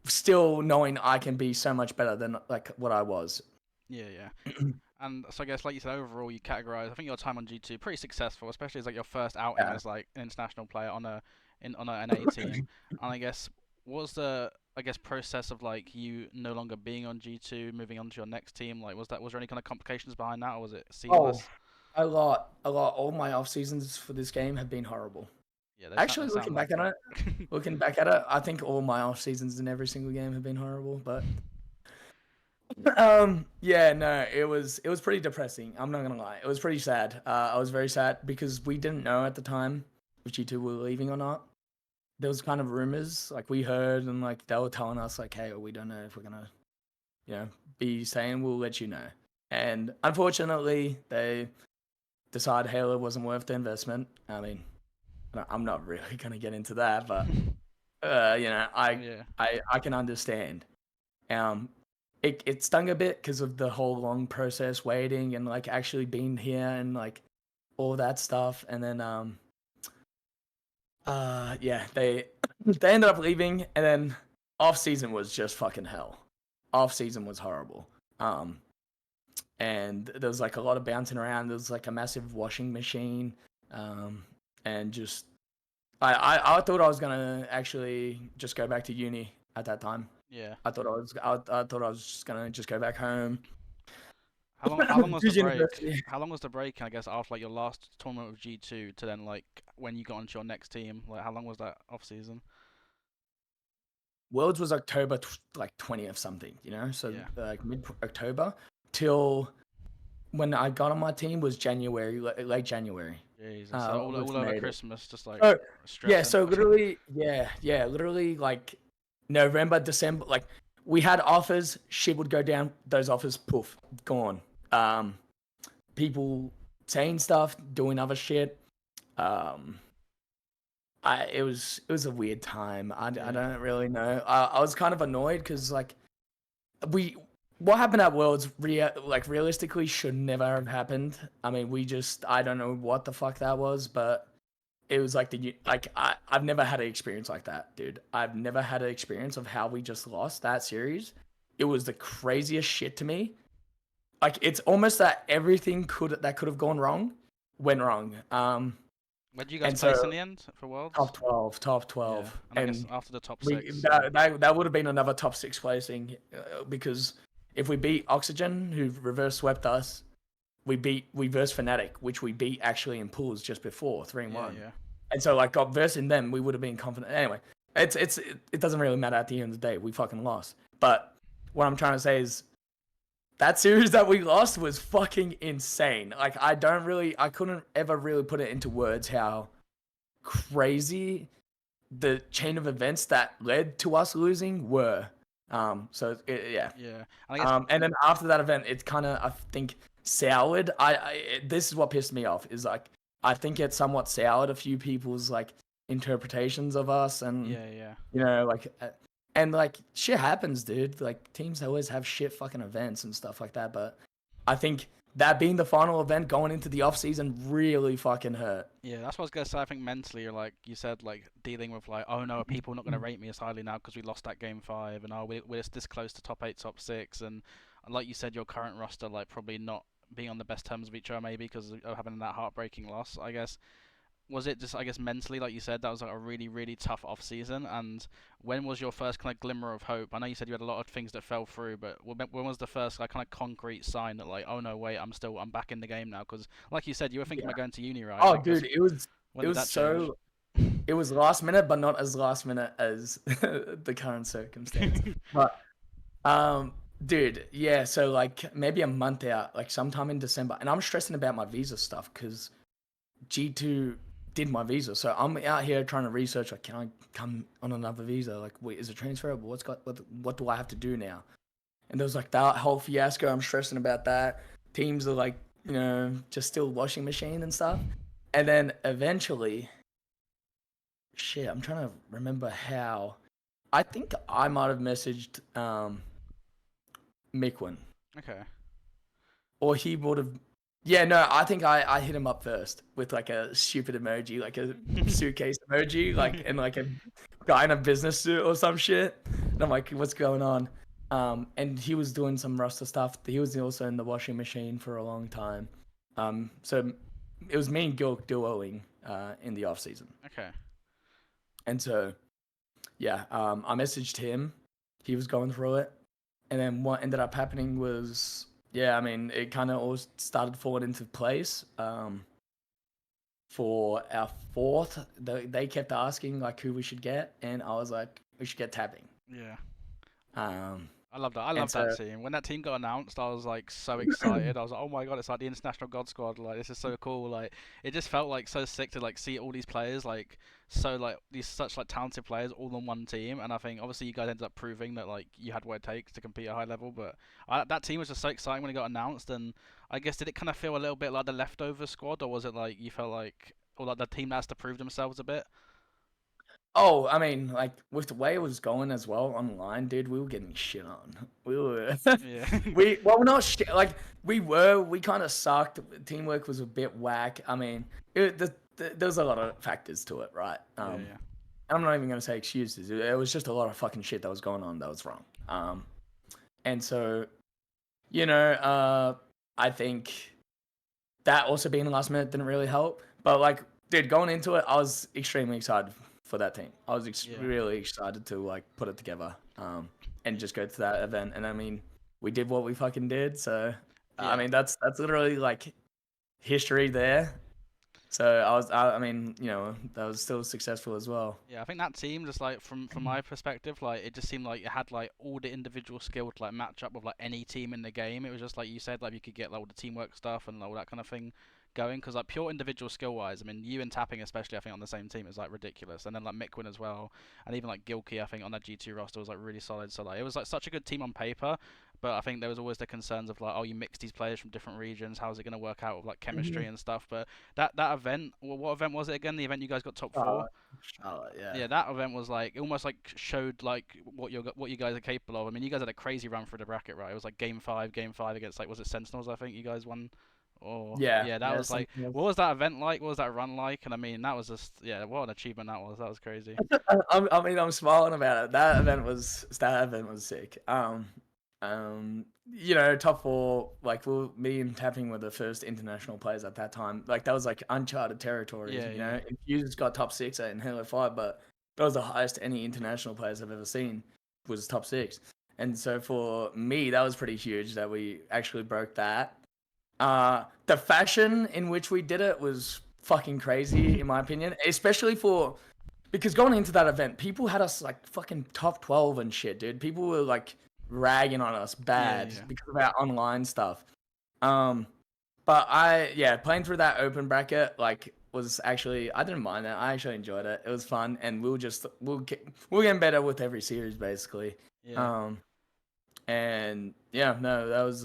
still knowing I can be so much better than like what I was. Yeah. And so I guess, like you said, overall you categorize. I think your time on G2 pretty successful, especially as like your first outing as like an international player on a NA team. And I guess what was the process of like you no longer being on G2, moving on to your next team? Like was there any kind of complications behind that, or was it seamless? A lot. All my off seasons for this game have been horrible. Yeah, actually, looking back at it, I think all my off seasons in every single game have been horrible. But yeah, no, it was pretty depressing. I'm not gonna lie, it was pretty sad. I was very sad because we didn't know at the time if G2 were leaving or not. There was kind of rumors, like we heard, and like they were telling us, like, hey, we don't know if we're gonna, be saying we'll let you know. And unfortunately, they decided Halo wasn't worth the investment. I mean, I'm not really gonna get into that, but I can understand. It stung a bit because of the whole long process, waiting and like actually being here and like all that stuff, and then they ended up leaving, and then off season was just fucking hell. Off season was horrible. And there was like a lot of bouncing around. There was like a massive washing machine, and just I thought I was gonna actually just go back to uni at that time. Yeah. I thought I was just gonna just go back home. How long was the break? How long was the break? I guess after like your last tournament with G2 to then like when you got onto your next team, like how long was that off season? Worlds was October 20th something, so like mid October till when I got on my team was January, late January. Jesus, so all over Christmas, just like so literally, literally like November, December, like we had offers, shit would go down, those offers, poof, gone. People saying stuff, doing other shit. Um, it was a weird time. I Yeah. don't really know. I was kind of annoyed because like we what happened at Worlds like realistically should never have happened. I mean, I don't know what the fuck that was, but it was like I've never had an experience like that, dude. I've never had an experience of how we just lost that series. It was the craziest shit to me. Like it's almost that everything that could have gone wrong went wrong. Where did you guys And place in so the end for Worlds? top Yeah, 12, and I guess and after the top we six. that would have been another top 6 placing because if we beat Oxygen, who reverse swept us, we versed Fnatic, which we beat actually in pools just before 3-1. Yeah. And so like got versing them, we would have been confident. Anyway, it doesn't really matter at the end of the day. We fucking lost. But what I'm trying to say is that series that we lost was fucking insane. Like I couldn't ever really put it into words how crazy the chain of events that led to us losing were. Yeah. Yeah. And I guess And then after that event, it's kind of I think soured. This is what pissed me off is like I think it somewhat soured a few people's like interpretations of us and yeah. you know like and like shit happens, dude. Like teams always have shit fucking events and stuff like that. But I think that being the final event going into the off season really fucking hurt. Yeah, that's what I was gonna say. I think mentally, you're like you said, like dealing with like, oh no, are people not gonna rate me as highly now because we lost that game 5, and oh we're this close to top 8, top 6, and like you said, your current roster like probably not being on the best terms with each other maybe because of having that heartbreaking loss. I guess was it just I guess mentally, like you said, that was like a really tough off season. And when was your first kind of glimmer of hope? I know you said you had a lot of things that fell through, but when was the first like kind of concrete sign that like, oh no, wait, I'm back in the game now? Because like you said, you were thinking Yeah. about going to uni, right? Oh, Like, dude, when it did was that change? so it was last minute, but not as last minute as the current circumstance. But um, dude, yeah. So like maybe a month out, like sometime in December, and I'm stressing about my visa stuff because G2 did my visa, so I'm out here trying to research. Like, can I come on another visa? Like, wait, is it transferable? What do I have to do now? And there was like that whole fiasco. I'm stressing about that. Teams are like, just still washing machine and stuff. And then eventually, shit, I'm trying to remember how. I think I might have messaged Miquin, Okay. or he would have. Yeah, no, I think I hit him up first with like a stupid emoji, like a suitcase emoji, like and like a guy in a business suit or some shit. And I'm like, what's going on? And he was doing some roster stuff. He was also in the washing machine for a long time. So it was me and Gilk duoing in the off season. Okay. And so, yeah, I messaged him. He was going through it. And then what ended up happening was, yeah, I mean, it kind of all started falling into place. For our fourth, they kept asking like who we should get, and I was like, we should get Tapping. Yeah. Um, I love that. I and love so that team. When that team got announced, I was like so excited. I was like, oh my god, it's like the International God Squad. Like this is so cool. Like it just felt like so sick to like see all these players like so like these such like talented players all on one team. And I think obviously you guys ended up proving that like you had what it takes to compete at a high level. But that team was just so exciting when it got announced. And I guess did it kind of feel a little bit like the leftover squad, or was it like you felt like or like the team that has to prove themselves a bit? Oh, I mean, like with the way it was going as well online, dude, we were getting shit on. We were, Yeah. we're not shit. Like we kind of sucked. Teamwork was a bit whack. I mean, there's a lot of factors to it, right? Yeah. I'm not even gonna say excuses. It was just a lot of fucking shit that was going on that was wrong. And so, I think that also being the last minute didn't really help. But like, dude, going into it, I was extremely excited for that team. I was really excited to like put it together, and just go to that event. And I mean, we did what we fucking did. So Yeah. I mean, that's literally like history there. So I mean, that was still successful as well. Yeah, I think that team just like from my perspective, like it just seemed like it had like all the individual skill to like match up with like any team in the game. It was just like you said, like you could get like all the teamwork stuff and all that kind of thing going. Because like pure individual skill wise, I mean, you and Tapping especially, I think on the same team is like ridiculous. And then like Mikwin as well, and even like Gilkey, I think on that G2 roster was like really solid. So like it was like such a good team on paper. but I think there was always the concerns of like, oh, you mix these players from different regions, how's it going to work out with like chemistry and stuff? But that event, well, what event was it again? The event you guys got top four? Charlotte, Charlotte, yeah. Yeah, that event was like almost like showed like what you guys are capable of. I mean, you guys had a crazy run through the bracket, right? It was like game five against like was it Sentinels? I think you guys won. Or Yeah, yeah, that yeah, was like, something else. what was that event like? What was that run like? And I mean, that was just yeah, what an achievement that was. That was crazy. I mean, I'm smiling about it. That event was sick. You know, top four, like me and Tapping were the first international players at that time. Like that was like uncharted territory. Yeah, You yeah, know, Infused got top six in Halo 5, but that was the highest any international players I've ever seen was top six. And so for me, that was pretty huge that we actually broke that. The fashion in which we did it was fucking crazy, in my opinion, especially because going into that event, people had us like fucking top 12 and shit, dude. People were like ragging on us bad yeah. because of our online stuff. But playing through that open bracket like was actually I didn't mind that. I actually enjoyed it. It was fun, and we're getting better with every series basically. Yeah. And yeah, no, that was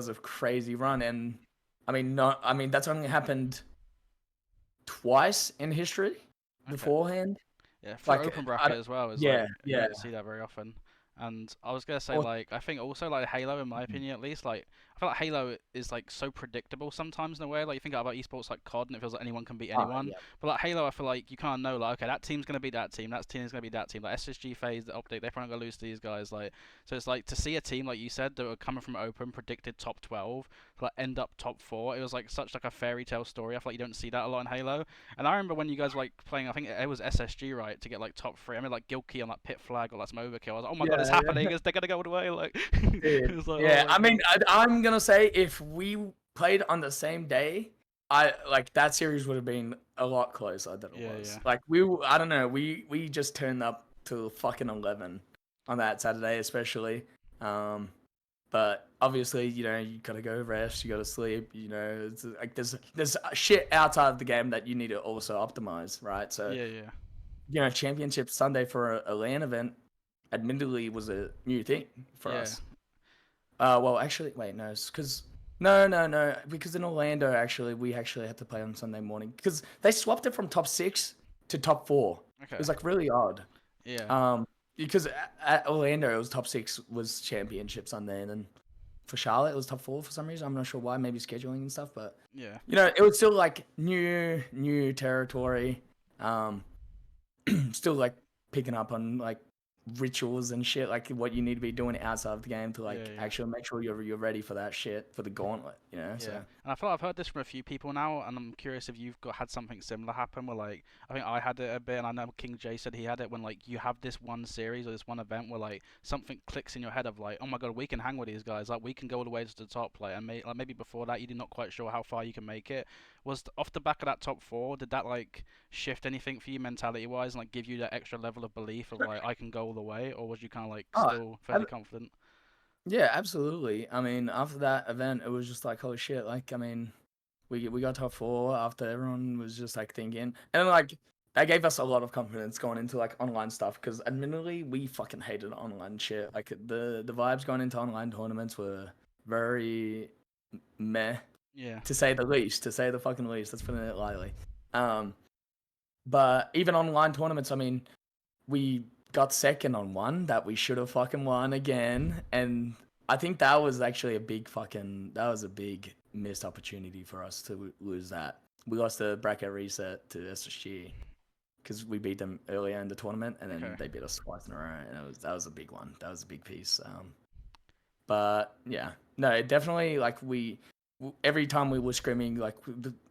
a crazy run, and I mean that's only happened twice in history Okay. beforehand. Yeah, for Like open bracket as well is like yeah, you yeah. don't see that very often. And I was gonna say Or, like I think also like Halo in my opinion at least like I feel like Halo is like so predictable sometimes in a way like you think about esports like COD and it feels like anyone can beat anyone. yeah, But like Halo I feel like you kind of know like okay that team's gonna beat that team, that team's gonna beat that team. Like SSG phase, the Optic, they're probably gonna lose to these guys. Like so it's like to see a team like you said that were coming from open predicted top 12 like end up top 4. It was like such like a fairy tale story. I feel like you don't see that a lot in Halo. And I remember when you guys were like playing, I think it was SSG, right, to get like top 3. I mean, like Gilkey on that pit flag or like some overkill. I was like, oh my god, it's yeah, happening. They're gonna go all the way. Like, it dude. was like, oh Yeah, my I mean, god. I'm gonna say if we played on the same day, I like that series would have been a lot closer than it Yeah, was. yeah, Like I don't know, we just turned up to fucking 11 on that Saturday, especially. But obviously, you know, you gotta go rest, you gotta sleep. You know, it's like there's shit outside of the game that you need to also optimize, right? So yeah, yeah. you know, Championship Sunday for a LAN event, admittedly, was a new thing for Yeah. us. Well, actually, wait, no, because no, because in Orlando, actually, we actually had to play on Sunday morning because they swapped it from top 6 to top 4. It Okay. was like really odd. Yeah. Because at Orlando, it was top 6 was Championship Sunday, and then for Charlotte, it was top 4 for some reason. I'm not sure why, maybe scheduling and stuff, but Yeah. you know, it was still like new territory. Still like picking up on like rituals and shit, like what you need to be doing outside of the game to Yeah, like yeah. actually make sure you're ready for that shit for the gauntlet, you know. Yeah, So and I feel like I've heard this from a few people now, and I'm curious if you've had something similar happen. Where like I think I had it a bit, and I know King J said he had it when like you have this one series or this one event where like something clicks in your head of like, oh my god, we can hang with these guys, like we can go all the way to the top, like and like maybe before that you're not quite sure how far you can make it. Was off the back of that top 4, did that like shift anything for you mentality wise, and like give you that extra level of belief of like I can go all the way, or was you kind of like oh, still fairly confident? yeah, absolutely. I mean, after that event, it was just like, holy shit! Like, I mean, we got top 4 after everyone was just like thinking, and like that gave us a lot of confidence going into like online stuff because admittedly we fucking hated online shit. Like the vibes going into online tournaments were very meh, Yeah. to say the least. To say the fucking least. Let's put it lightly. But even online tournaments, I mean, we got second on one that we should have fucking won again, and I think that was actually that was a big missed opportunity for us to lose that. We lost the bracket reset to SSG because we beat them earlier in the tournament, and then Okay. they beat us twice in a row, and that was a big one. That was a big piece. But yeah, no, it definitely like every time we were scrimming, like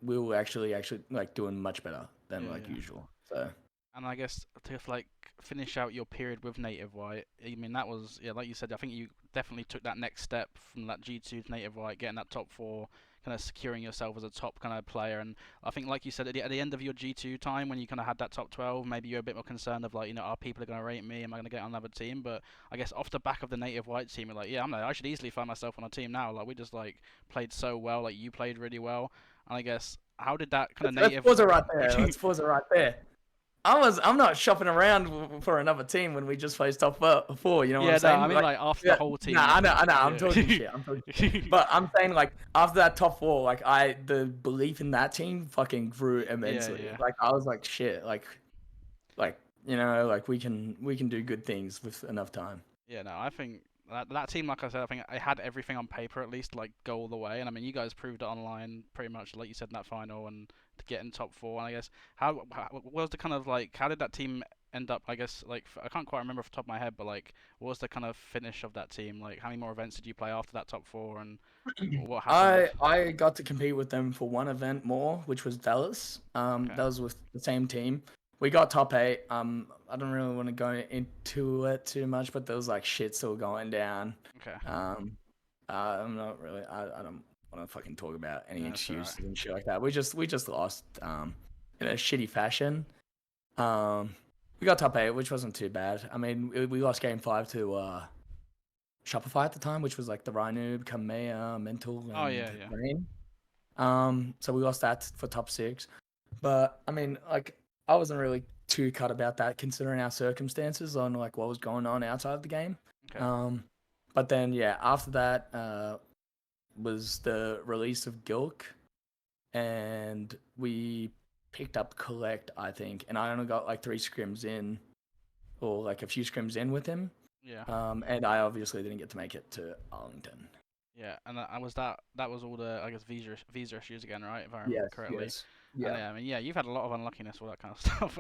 we were actually like doing much better than Yeah, like yeah. usual. So And I guess to like finish out your period with Native White, I mean that was yeah, like you said, I think you definitely took that next step from that G2 to Native White, getting that top 4, kind of securing yourself as a top kind of player. And I think like you said at the end of your G2 time, when you kind of had that top 12, maybe you're a bit more concerned of like are people going to rate me? Am I going to get on another team? But I guess off the back of the Native White team, you're like yeah, I should easily find myself on a team now. Like we just like played so well, like you played really well, and I guess how did that kind of let's Native? pause it right there. Let's pause it right there. I'm not shopping around for another team when we just placed top four. You know what I'm Yeah, no, saying? I mean like after the Yeah, whole team. nah, I know. I'm Yeah. talking shit. I'm talking shit. But I'm saying like after that top four, like the belief in that team fucking grew Yeah, immensely. yeah. Like I was like shit. Like like we can do good things with enough time. Yeah, no, I think that team, like I said, I think it had everything on paper at least, like go all the way. And I mean, you guys proved it online pretty much, like you said in that final, and to get in top four. And I guess how what was the kind of like how did that team end up? I guess like I can't quite remember off the top of my head, but like what was the kind of finish of that team? Like how many more events did you play after that top four, and what happened with? I got to compete with them for one event more, which was Dallas. Okay, That was with the same team. We got top eight. I don't really want to go into it too much, but there was like shit still going down. okay, I'm not really. I don't want to fucking talk about any no, that's alright. excuses and shit like that. We just lost. In a shitty fashion. We got top eight, which wasn't too bad. I mean, we lost game five to Shopify at the time, which was like the Rhino, Kamea, Mental, Oh and yeah, yeah, Rain. So we lost that for top six. But I mean, like, I wasn't really too cut about that considering our circumstances on like what was going on outside of the game. okay, But then yeah, after that was the release of Gilk, and we picked up Collect, I think, and I only got like 3 scrims in, or like a few scrims in with him. yeah. And I obviously didn't get to make it to Arlington. Yeah, and I was that was all the I guess visa issues again, right? If I remember Yes, correctly. yes, And yeah. yeah, I mean, yeah, you've had a lot of unluckiness, all that kind of stuff.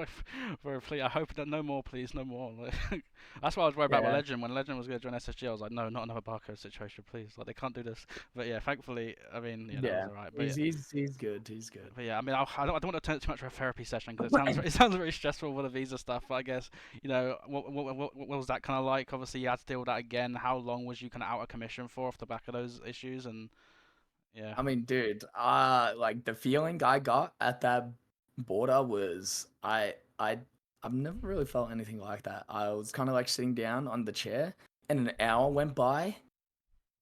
For please, I hope that no more, please, no more. Like, that's what I was worried about with Yeah. Legend. When Legend was going to join SSG, I was like, no, not another Barcode situation, please. Like they can't do this. But yeah, thankfully, I mean, yeah, that was Yeah, alright. But yeah, he's good. He's good. but yeah, I mean, I don't want to turn it too much of a therapy session because it sounds very stressful with the visa stuff. But I guess what was that kind of like? Obviously, you had to deal with that again. How long was you kind of out of commission for off the back of those issues? And yeah, I mean, dude, like the feeling I got at that border was I've never really felt anything like that. I was kind of like sitting down on the chair, and an hour went by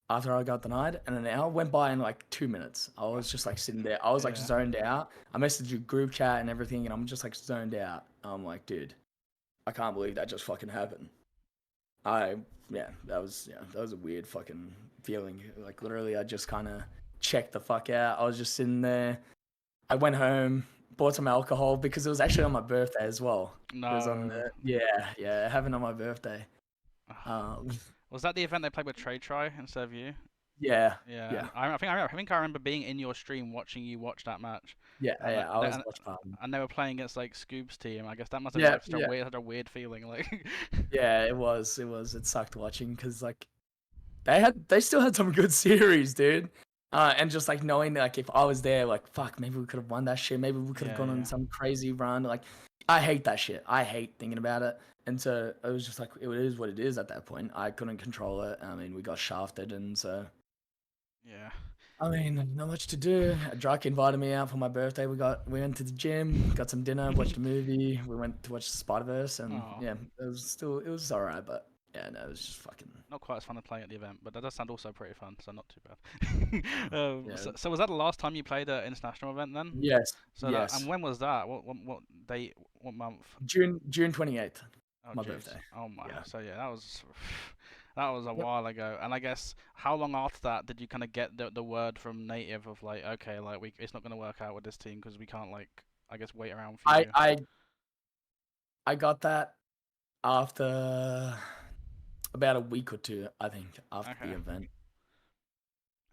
after I got denied, and an hour went by in like 2 minutes. I was just like sitting there. I was like yeah, zoned out. I messaged you group chat and everything, and I'm just like zoned out. I'm like, dude, I can't believe that just fucking happened. I that was a weird fucking feeling. Like literally, I just kind of checked the fuck out. I was just sitting there. I went home, bought some alcohol because it was actually on my birthday as well. It was on no. the it happened on my birthday. Um, Was that the event they played with Trade Try instead of you? yeah, Yeah, yeah, and I think I remember being in your stream watching you watch that match, and yeah. I was and, watch party. and they were playing against like Scoob's team. I guess that must have been Yeah, like yeah, such a weird feeling. Like, yeah. It was. It sucked watching because like they still had some good series, dude. And just like knowing that, like if I was there, like fuck, maybe we could have won that shit. Maybe we could have yeah, gone on yeah, some crazy run. Like, I hate that shit. I hate thinking about it. And so it was just like it is what it is at that point. I couldn't control it. I mean, we got shafted, and so yeah. I mean, not much to do. Drake invited me out for my birthday. We went to the gym, got some dinner, watched a movie. We went to watch Spider-Verse, and Oh, yeah, it was alright, but yeah, no, it was just fucking not quite as fun as playing at the event, but that does sound also pretty fun, so not too bad. yeah. So was that the last time you played an international event then? Yes, So that, and yes. when was that? What date? What month? June 28th, Oh my jeez. birthday. Oh my. Yeah. So yeah, that was that was a Yep. while ago. And I guess how long after that did you kind of get the word from Native of like, okay, like it's not going to work out with this team because we can't like I guess wait around for I you. I I got that after about a week or two, I think, after the Okay. event.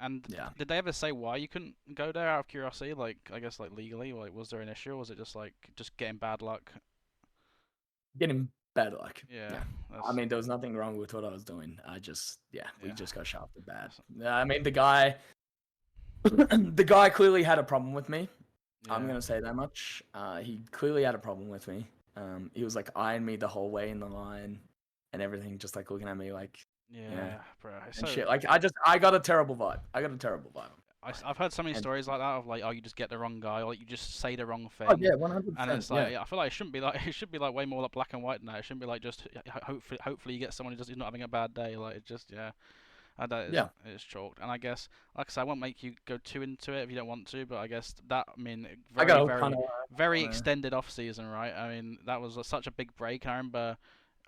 And Yeah. did they ever say why you couldn't go there out of curiosity? Like I guess like legally, like was there an issue or was it just like just getting bad luck? Getting bad luck. Yeah, Yeah. I that's mean, there was nothing wrong with what I was doing. We yeah. just got shafted bad. That's, I mean, the guy, the guy clearly had a problem with me. I'm yeah. gonna say that much. He clearly had a problem with me. He was like eyeing me the whole way in the line and everything, just like looking at me like, you know, Yeah, bro. It's and so shit. Like I got a terrible vibe. I got a terrible vibe. I've heard so many And stories like that of like, oh, you just get the wrong guy, or like, you just say the wrong oh thing, yeah, and 100%. it's Yeah. like I feel like it shouldn't be like it should be like way more like black and white than that. It shouldn't be like just hopefully you get someone who's not having a bad day. Like it just yeah. That is Yeah, it's chalked, and I guess, like I said, I won't make you go too into it if you don't want to, but I guess that, I mean, I got very, a kind very, of. very extended off season, right? I mean, that was such a big break. I remember,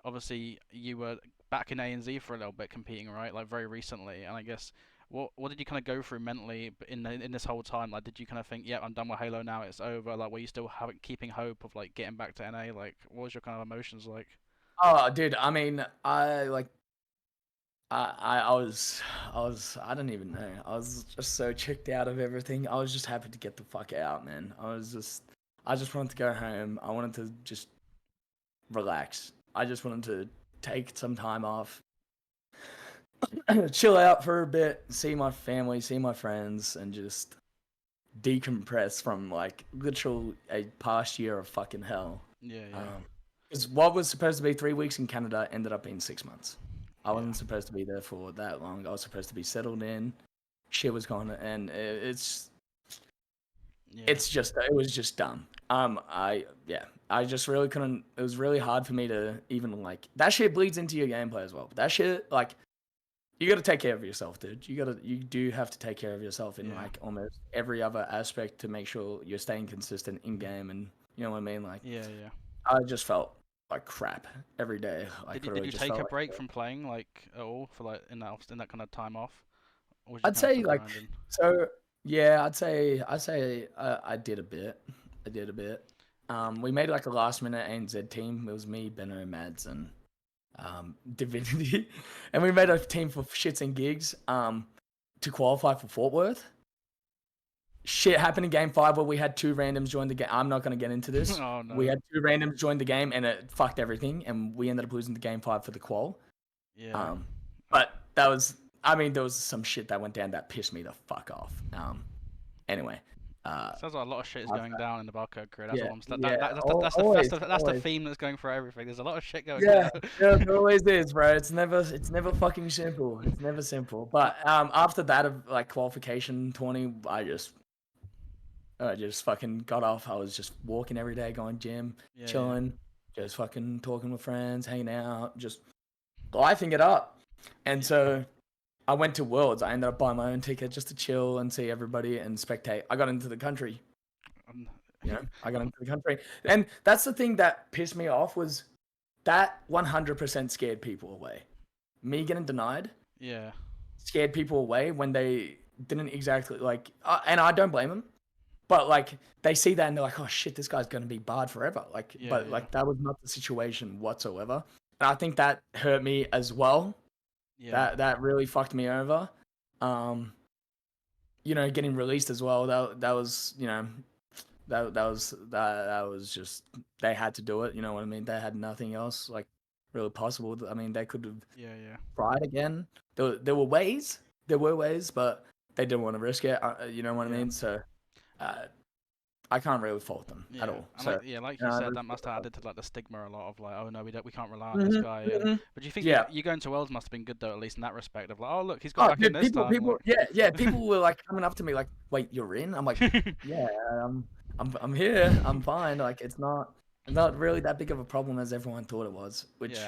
obviously, you were back in ANZ for a little bit competing, right? Like very recently, and I guess. What did you kind of go through mentally in this whole time? Like, did you kind of think, yeah, I'm done with Halo now, it's over? Like, were you still having keeping hope of like getting back to NA? Like, what was your kind of emotions like? Oh, dude. I mean, I don't even know. I was just so checked out of everything. I was just happy to get the fuck out, man. I just wanted to go home. I wanted to just relax. I just wanted to take some time off, chill out for a bit, see my family, see my friends, and just decompress from like literal a past year of fucking hell. Yeah, yeah, Because what was supposed to be 3 weeks in Canada ended up being 6 months. I yeah, wasn't supposed to be there for that long. I was supposed to be settled in. Shit was gone, and yeah, it was just dumb. I just really couldn't. It was really hard for me to even like that shit bleeds into your gameplay as well. But that shit like you got to take care of yourself, dude. You do have to take care of yourself in yeah, like almost every other aspect to make sure you're staying consistent in game, and you know what I mean. Like yeah, yeah. I just felt like crap every day. Like Did literally you just take felt a like break shit. from playing like at all for like in that kind of time off, or was you I'd kind of say still like grinding? so. Yeah, I'd say I did a bit. I did a bit. We made like a last minute ANZ team. It was me, Benno, Mads, and Divinity, and we made a team for shits and gigs to qualify for Fort Worth. Shit happened in game 5 where we had two randoms join the game. I'm not going to get into this. Oh We no. had two randoms join the game and it fucked everything. And we ended up losing the game 5 for the qual. Yeah. Um, but that was, I mean, there was some shit that went down that pissed me the fuck off. Anyway, uh, Sounds like a lot of shit is I've- going down in the barcode crew. That's yeah, all I'm. yeah, That's always, that's the always. theme that's going for everything. There's a lot of shit going Yeah, down. there always is, bro. It's never fucking simple. It's never simple. But after that of like qualification 20, I just fucking got off. I was just walking every day, going gym, Yeah, yeah, chilling, just fucking talking with friends, hanging out, just lifing it up. And yeah. so I went to Worlds. I ended up buying my own ticket just to chill and see everybody and spectate. I got into the country. Um, I got into the country, and that's the thing that pissed me off was that 100% scared people away. Me getting denied yeah, scared people away when they didn't exactly like, and I don't blame them. But like they see that and they're like, oh shit, this guy's gonna be barred forever. Like, yeah, but yeah, like that was not the situation whatsoever. And I think that hurt me as well. yeah. That really fucked me over. Um, getting released as well. That was that was just they had to do it. You know what I mean? They had nothing else like really possible. I mean, they could have Yeah, yeah. tried again. There were ways, but they didn't want to risk it. You know what I Yeah. mean? So. Uh, I can't really fault them at Yeah, all. and So, like you I said, really that must have added to like the stigma a lot of like, oh no, we can't rely on this Mhm, guy. And mhm. but do you think Yeah. you going to Worlds must have been good though, at least in that respect of like, oh look, he's got Oh, back in dude, this people, time. people, Like, yeah, yeah. People were like coming up to me like, "Wait, you're in?" I'm like, "Yeah, I'm here. I'm fine." Like, it's not really that big of a problem as everyone thought it was, yeah, which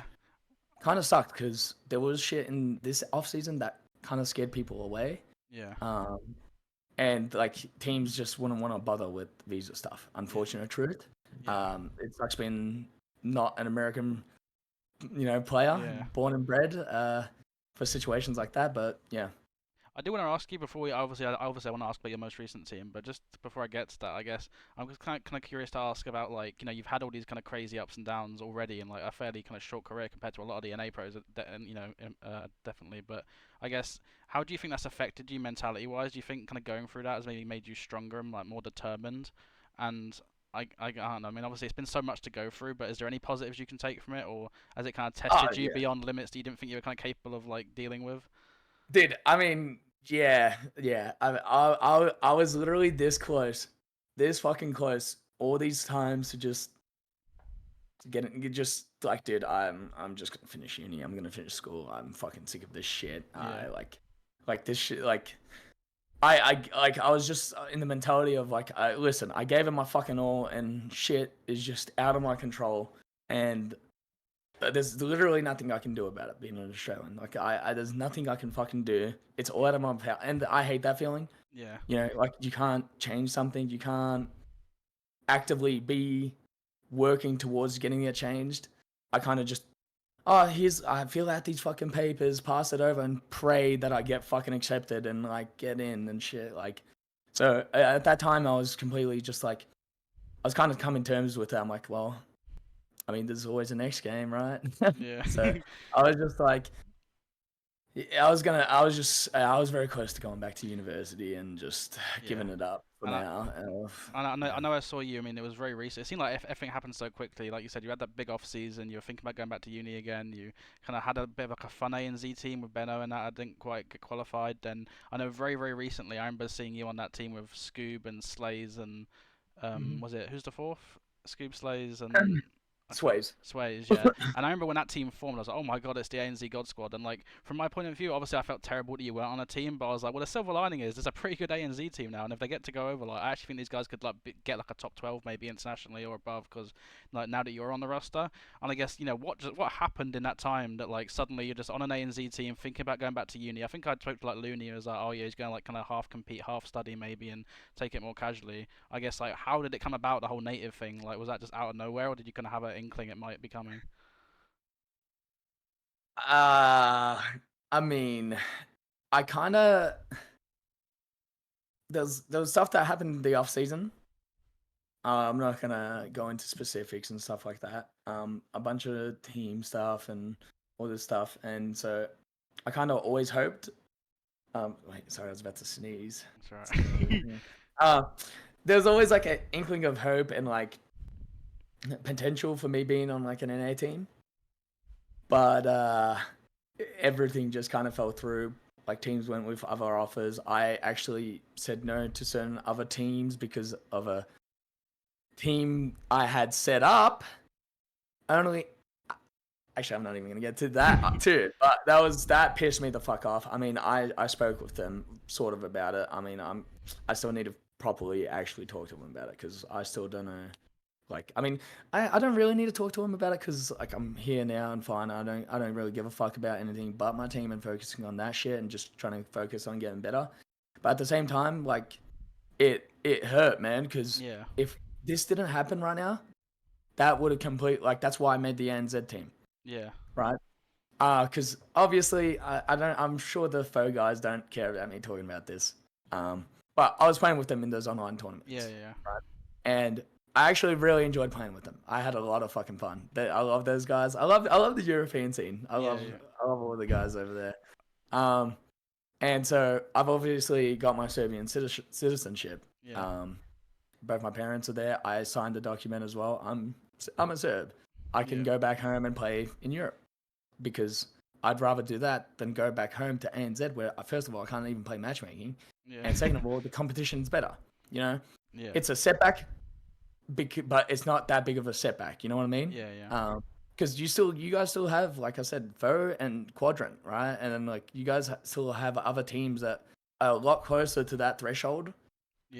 kind of sucked because there was shit in this off season that kind of scared people away. yeah, Um, and like teams just wouldn't want to bother with visa stuff. yeah, Unfortunate truth. yeah, It sucks being not an American player, yeah. born and bred, for situations like that. But yeah, I do want to ask you before we obviously I want to ask about your most recent team, but just before I get to that, I guess I'm just kind of curious to ask about like you've had all these kind of crazy ups and downs already in like a fairly kind of short career compared to a lot of the NA pros, and definitely. But I guess how do you think that's affected you mentality wise? Do you think kind of going through that has maybe made you stronger and like more determined? And I don't know. I mean, obviously it's been so much to go through, but is there any positives you can take from it, or has it kind of oh tested you yeah, beyond limits that you didn't think you were kind of capable of like dealing with? dude. I mean, yeah, yeah. I was literally this close, this fucking close, all these times to just just like, dude. I'm just gonna finish uni. I'm gonna finish school. I'm fucking sick of this shit. Yeah, I like this shit. Like I was just in the mentality of like, listen, I gave it my fucking all, and shit is just out of my control, and there's literally nothing I can do about it being an Australian. Like there's nothing I can fucking do. It's all out of my power, and I hate that feeling. Yeah. You know, like you can't change something. You can't actively be working towards getting it changed. I kind of just, I fill out these fucking papers, pass it over, and pray that I get fucking accepted and like get in and shit. Like, so at that time, I was completely just like, I was kind of coming to terms with it. I'm like, well, I mean, there's always a next game, right? Yeah. So I was just like, I was very close to going back to university and just giving it up for And now. I know I saw you. I mean, it was very recent. It seemed like everything happened so quickly. Like you said, you had that big off season. You were thinking about going back to uni again. You kind of had a bit of like a fun ANZ team with Benno and that. I didn't quite get qualified. Then I know very recently I remember seeing you on that team with Scoob and Slays and was it who's the fourth? Scoob, Slays and Sways, yeah. And I remember when that team formed, I was like, oh my god, it's the ANZ God Squad. And like, from my point of view, obviously I felt terrible that you weren't on a team, but I was like, well, the silver lining is there's a pretty good ANZ team now, and if they get to go over, like, I actually think these guys could like get like a top 12 maybe internationally or above, because like now that you're on the roster, and I guess what happened in that time that like suddenly you're just on an ANZ team thinking about going back to uni. I think I spoke to like Looney, who was like, oh yeah, he's going to like kind of half compete, half study maybe, and take it more casually. I guess like how did it come about, the whole native thing? Like, was that just out of nowhere, or did you kind of have an inkling it might become? I mean, I kind of there was stuff that happened in the off season. I'm not gonna go into specifics and stuff like that. A bunch of team stuff and all this stuff, and so I kind of always hoped. Wait, sorry, I was about to sneeze. That's right. There's always like an inkling of hope and like potential for me being on like an NA team. But everything just kind of fell through. Like teams went with other offers. I actually said no to certain other teams because of a team I had set up. Actually, I'm not even gonna get to that too. But that pissed me the fuck off. I mean, I spoke with them sort of about it. I mean, I still need to properly actually talk to them about it because I still don't know. Like, I mean, I don't really need to talk to him about it because like I'm here now and fine. I don't really give a fuck about anything but my team and focusing on that shit and just trying to focus on getting better. But at the same time, like, it hurt, man. Because if this didn't happen right now, that would have that's why I made the ANZ team. Yeah. Right. Because obviously I'm sure the faux guys don't care about me talking about this. But I was playing with them in those online tournaments. Yeah. Right. And I actually really enjoyed playing with them. I had a lot of fucking fun. I love those guys. I love the European scene. I love all the guys over there. And so I've obviously got my Serbian citizenship. Yeah. Both my parents are there. I signed the document as well. I'm a Serb. I can go back home and play in Europe because I'd rather do that than go back home to ANZ where first of all I can't even play matchmaking, and second of all the competition's better. You know, it's a setback. But it's not that big of a setback, you know what I mean? Yeah. Because you guys still have, like I said, Foe and Quadrant, right? And then like you guys still have other teams that are a lot closer to that threshold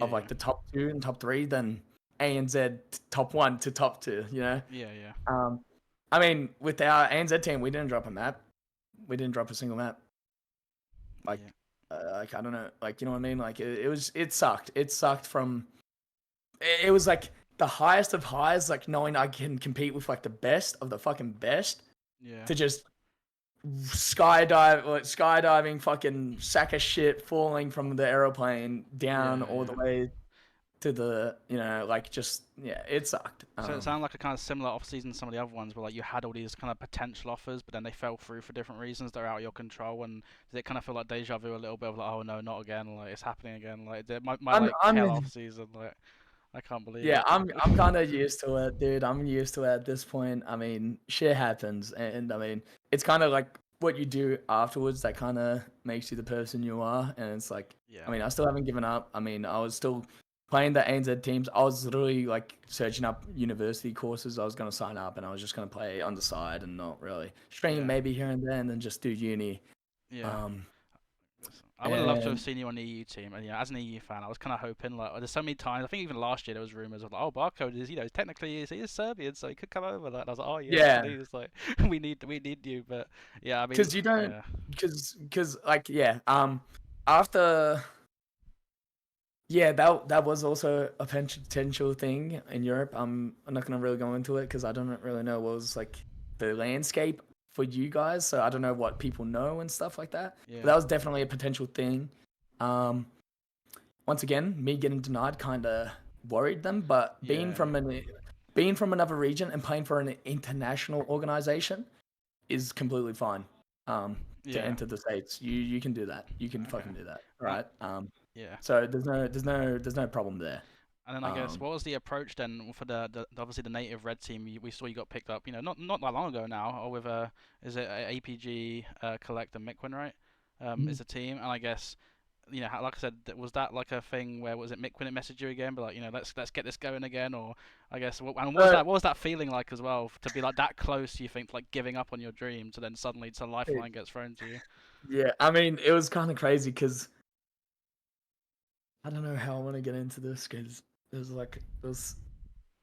of like the top 2 and top 3 than ANZ top 1 to top 2, you know? Yeah. I mean, with our ANZ team, we didn't drop a map. We didn't drop a single map. Like, like I don't know, like you know what I mean? Like it sucked. It sucked from. It was like the highest of highs, like knowing I can compete with like the best of the fucking best, to just skydiving, fucking sack of shit, falling from the aeroplane down all the way to the, like just, it sucked. So it sounded like a kind of similar off season to some of the other ones where like you had all these kind of potential offers, but then they fell through for different reasons that are out of your control. And did it kind of feel like deja vu a little bit of like, oh no, not again, like it's happening again, like my hell off season, like. I can't believe it. I'm kind of used to it, dude. I'm used to it at this point. I mean, shit happens. And I mean, it's kind of like what you do afterwards that kind of makes you the person you are. And it's like, I mean, I still haven't given up. I mean, I was still playing the ANZ teams. I was literally like searching up university courses. I was going to sign up and I was just going to play on the side and not really stream maybe here and then and just do uni. Yeah. I would have loved to have And seen you on the EU team, and as an EU fan, I was kind of hoping like there's so many times. I think even last year there was rumors of like, oh, Barcode is technically he is Serbian, so he could come over. Like, and I was like, oh yeah, yeah, please, like we need you. But yeah, I mean, because you don't, yeah, because like yeah, after yeah, that was also a potential thing in Europe. I'm not gonna really go into it because I don't really know what was like the landscape for you guys, so I don't know what people know and stuff like that. But yeah, that was definitely a potential thing. Um, Once again, me getting denied kind of worried them, but yeah, being from another region and playing for an international organization is completely fine. To yeah. enter the states, you can do that. You can Okay, fucking do that. All uh, right. yeah. So there's no problem there. And then I guess Um, what was the approach then for the obviously the native red team? We saw you got picked up, not that long ago now, or with is it APG Collect and Miquin, right? Is the team, and I guess like I said, was that like a thing where was it Miquin that messaged you again, but like let's get this going again, or I guess and uh, what was that feeling like as well to be like that close? You think like giving up on your dream to then suddenly a lifeline gets thrown to you? yeah, I mean, it was kind of crazy because I don't know how I want to get into this because it was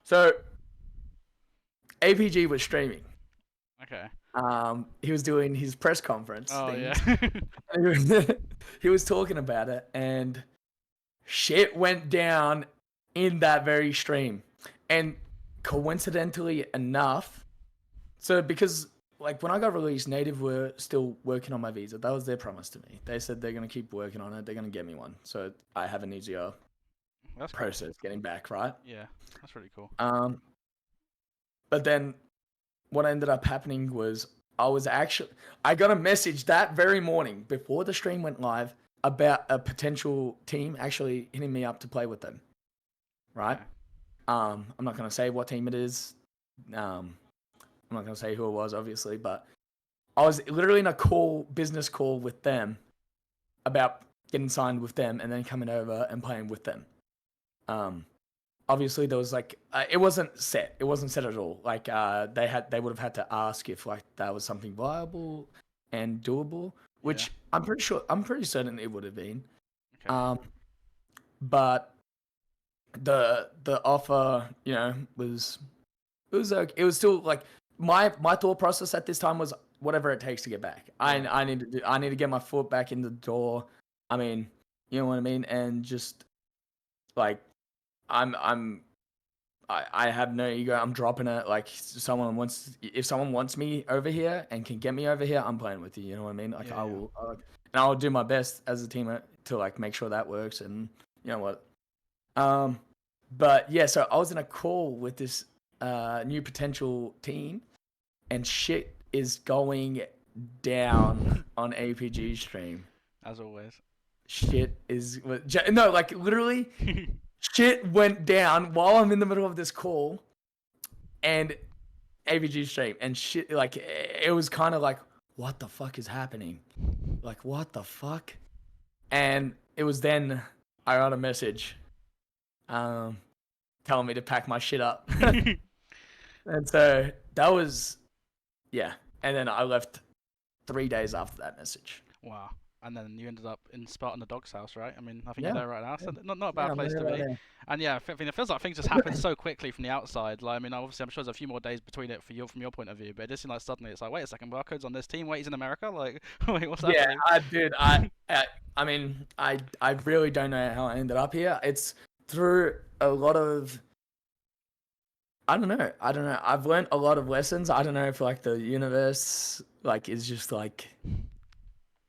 so APG was streaming. Okay. He was doing his press conference Oh yeah. things. He was talking about it, and shit went down in that very stream. And coincidentally enough, so because like when I got released, Native were still working on my visa. That was their promise to me. They said they're gonna keep working on it. They're gonna get me one, so I have an easier That's cool. process getting back, right? Yeah, that's really cool. Um, but then what ended up happening was I got a message that very morning before the stream went live about a potential team actually hitting me up to play with them. Right? Okay. I'm not gonna say what team it is. I'm not gonna say who it was, obviously, but I was literally in a business call with them about getting signed with them and then coming over and playing with them. Um, Obviously there was like it wasn't set. It wasn't set at all. Like they would have had to ask if like that was something viable and doable, Yeah. which I'm pretty certain it would have been. Okay. But the offer, it was still like my thought process at this time was whatever it takes to get back. Right. I need to get my foot back in the door. I mean, you know what I mean, and just like I have no ego. I'm dropping it. Like if someone wants me over here and can get me over here, I'm playing with you. You know what I mean? Like Yeah. Yeah. and I'll do my best as a team to like make sure that works. And you know what? But yeah, so I was in a call with this new potential team, and shit is going down on APG stream. As always. Shit is no, like literally. Shit went down while I'm in the middle of this call and AVG stream and shit, like it was kind of like, what the fuck is happening? Like, what the fuck? And it was then I got a message telling me to pack my shit up. And so that was, yeah. And then I left 3 days after that message. Wow. And then you ended up in Spartan the dog's house, right? I mean, I think Yeah. you're there right now, so not a Yeah, bad I'm place there to right be. now. And yeah, I mean, it feels like things just happen so quickly from the outside. Like, I mean, obviously, I'm sure there's a few more days between it from your point of view, but it just seems like suddenly it's like, wait a second, Barcode's on this team. Wait, he's in America. Like, wait, what's Yeah, happening? I mean, I really don't know how I ended up here. It's through a lot of, I don't know. I've learned a lot of lessons. I don't know if like the universe like is just like,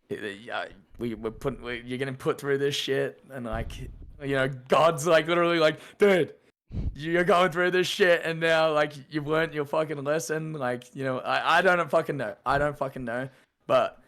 yeah, you're getting put through this shit, and like, God's like literally like, dude, you're going through this shit, and now like you've learned your fucking lesson. Like, I don't fucking know. I don't fucking know, but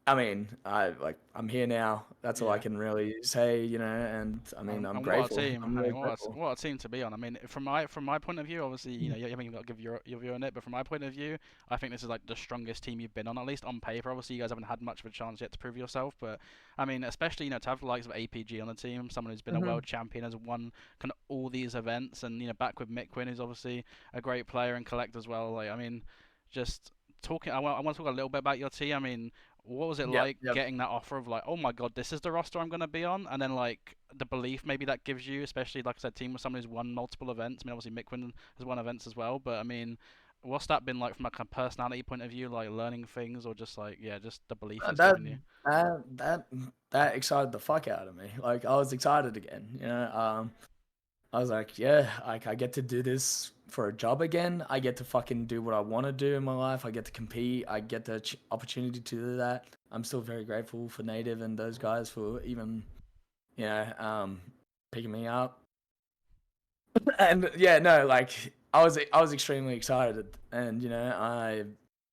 I mean, I'm here now. That's all I Yeah. can really say, and I mean, I'm And what a grateful. team! I'm I really mean, grateful. what a team to be on. I mean, from my point of view, obviously, you haven't even got to give your view on it. But from my point of view, I think this is like the strongest team you've been on, at least on paper. Obviously, you guys haven't had much of a chance yet to prove yourself. But I mean, especially to have the likes of APG on the team, someone who's been a world champion, has won kind of all these events, and back with Miquin, who's obviously a great player and collect as well. Like, I mean, just talking. I want to talk a little bit about your team. I mean, What was it Yep, like yep. getting that offer of like, oh my god, this is the roster I'm gonna be on, and then like the belief maybe that gives you, especially like I said, team with someone who's won multiple events. I mean, obviously Mick has won events as well, but I mean, what's that been like from like a personality point of view, like learning things, or just like yeah, just the belief it's That given you? that that that excited the fuck out of me. Like I was excited again. I was like, yeah, like I get to do this for a job again. I get to fucking do what I want to do in my life. I get to compete. I get the opportunity to do that. I'm still very grateful for Native and those guys for even, you know, picking me up. And yeah, no, like I was extremely excited, and I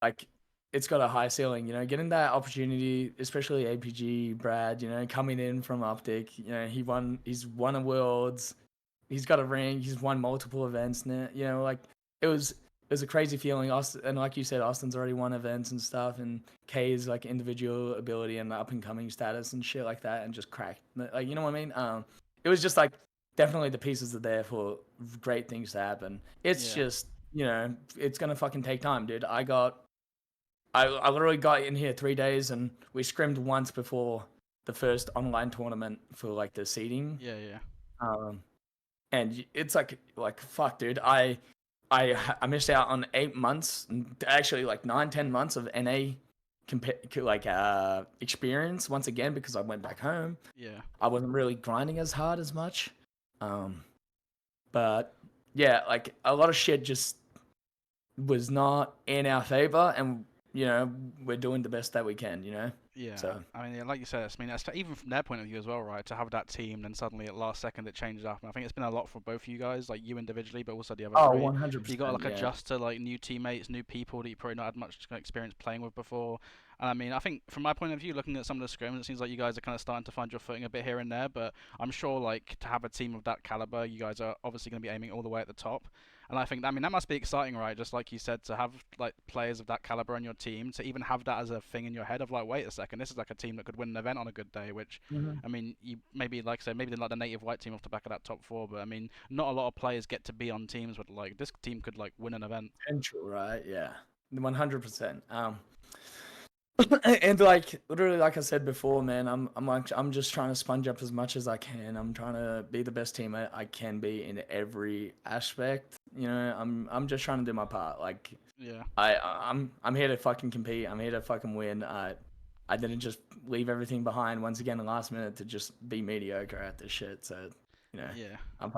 like it's got a high ceiling. Getting that opportunity, especially APG Brad. Coming in from Optic. He's won a worlds. He's got a ring. He's won multiple events now. Like it was a crazy feeling. Austin, and like you said, Austin's already won events and stuff, and K's like individual ability and up and coming status and shit like that, and just cracked. Like you know what I mean? It was just like definitely the pieces are there for great things to happen. It's Yeah, just it's gonna fucking take time, dude. I literally got in here 3 days, and we scrimmed once before the first online tournament for like the seeding. yeah, yeah, Um, and it's like fuck, dude. I missed out on 8 months, actually like 9-10 months of NA experience once again because I went back home. yeah, I wasn't really grinding as hard as much. Um, but yeah, like a lot of shit just was not in our favor, and we're doing the best that we can. yeah. So I mean, yeah, like you said, I mean, even from their point of view as well, right? To have that team, then suddenly at last second it changes up. And I think it's been a lot for both you guys, like you individually, but also the other oh, three. You got to 100%, like yeah. adjust to like new teammates, new people that you probably not had much experience playing with before. And I mean, I think from my point of view, looking at some of the scrims, it seems like you guys are kind of starting to find your footing a bit here and there. But I'm sure like to have a team of that caliber, you guys are obviously going to be aiming all the way at the top. And I think, I mean, that must be exciting, right? Just like you said, to have like players of that caliber on your team, to even have that as a thing in your head of like, wait a second, this is like a team that could win an event on a good day. Which, Mhm. I mean, you maybe like I said, maybe like the native white team off the back of that top four, but I mean, not a lot of players get to be on teams with like this team could like win an event. Potential, right? Yeah, 100%. And like literally, like I said before, man, I'm just trying to sponge up as much as I can. I'm trying to be the best teammate I can be in every aspect. I'm just trying to do my part. Like Yeah, I'm here to fucking compete. I'm here to fucking win. I didn't just leave everything behind once again the last minute to just be mediocre at this shit. So you know, yeah. I'm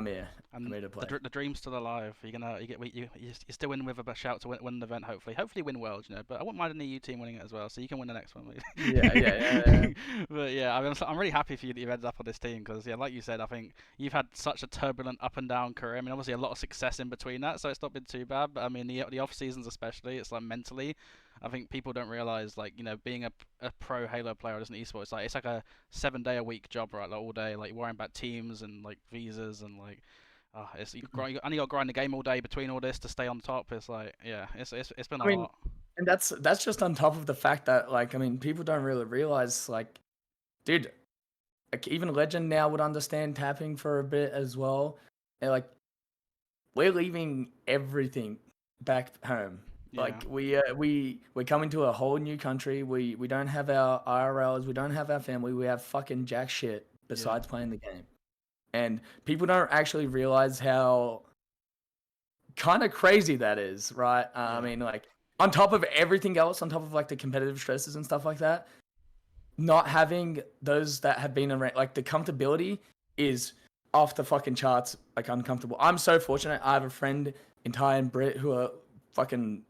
here. I'm And here to play. the dream's still alive. You're gonna you still win with a shout to win an event. Hopefully win worlds, But I wouldn't mind an EU team winning it as well, so you can win the next one. Yeah, yeah, yeah, yeah. But yeah, I mean, I'm really happy for you that you've ended up on this team because yeah, like you said, I think you've had such a turbulent up and down career. I mean, obviously a lot of success in between that, so it's not been too bad. But I mean, the off seasons especially, it's like mentally. I think people don't realize like being a pro Halo player as an esport, it's like a 7 day a week job, right? Like all day, like worrying about teams and like visas and like it's and you got to grind the game all day between all this to stay on top. It's like yeah, it's been I a mean, lot. and that's just on top of the fact that like I mean people don't really realize like, dude, like even Legend now would understand tapping for a bit as well. And like we're leaving everything back home. Yeah, Like we're coming to a whole new country. We don't have our IRLs. We don't have our family. We have fucking jack shit yeah, besides playing the game. And people don't actually realize how kind of crazy that is, right? I yeah, mean, like on top of everything else, on top of like the competitive stresses and stuff like that, not having those that have been around, like the comfortability is off the fucking charts, like uncomfortable. I'm so fortunate. I have a friend in Ty and Brit who are fucking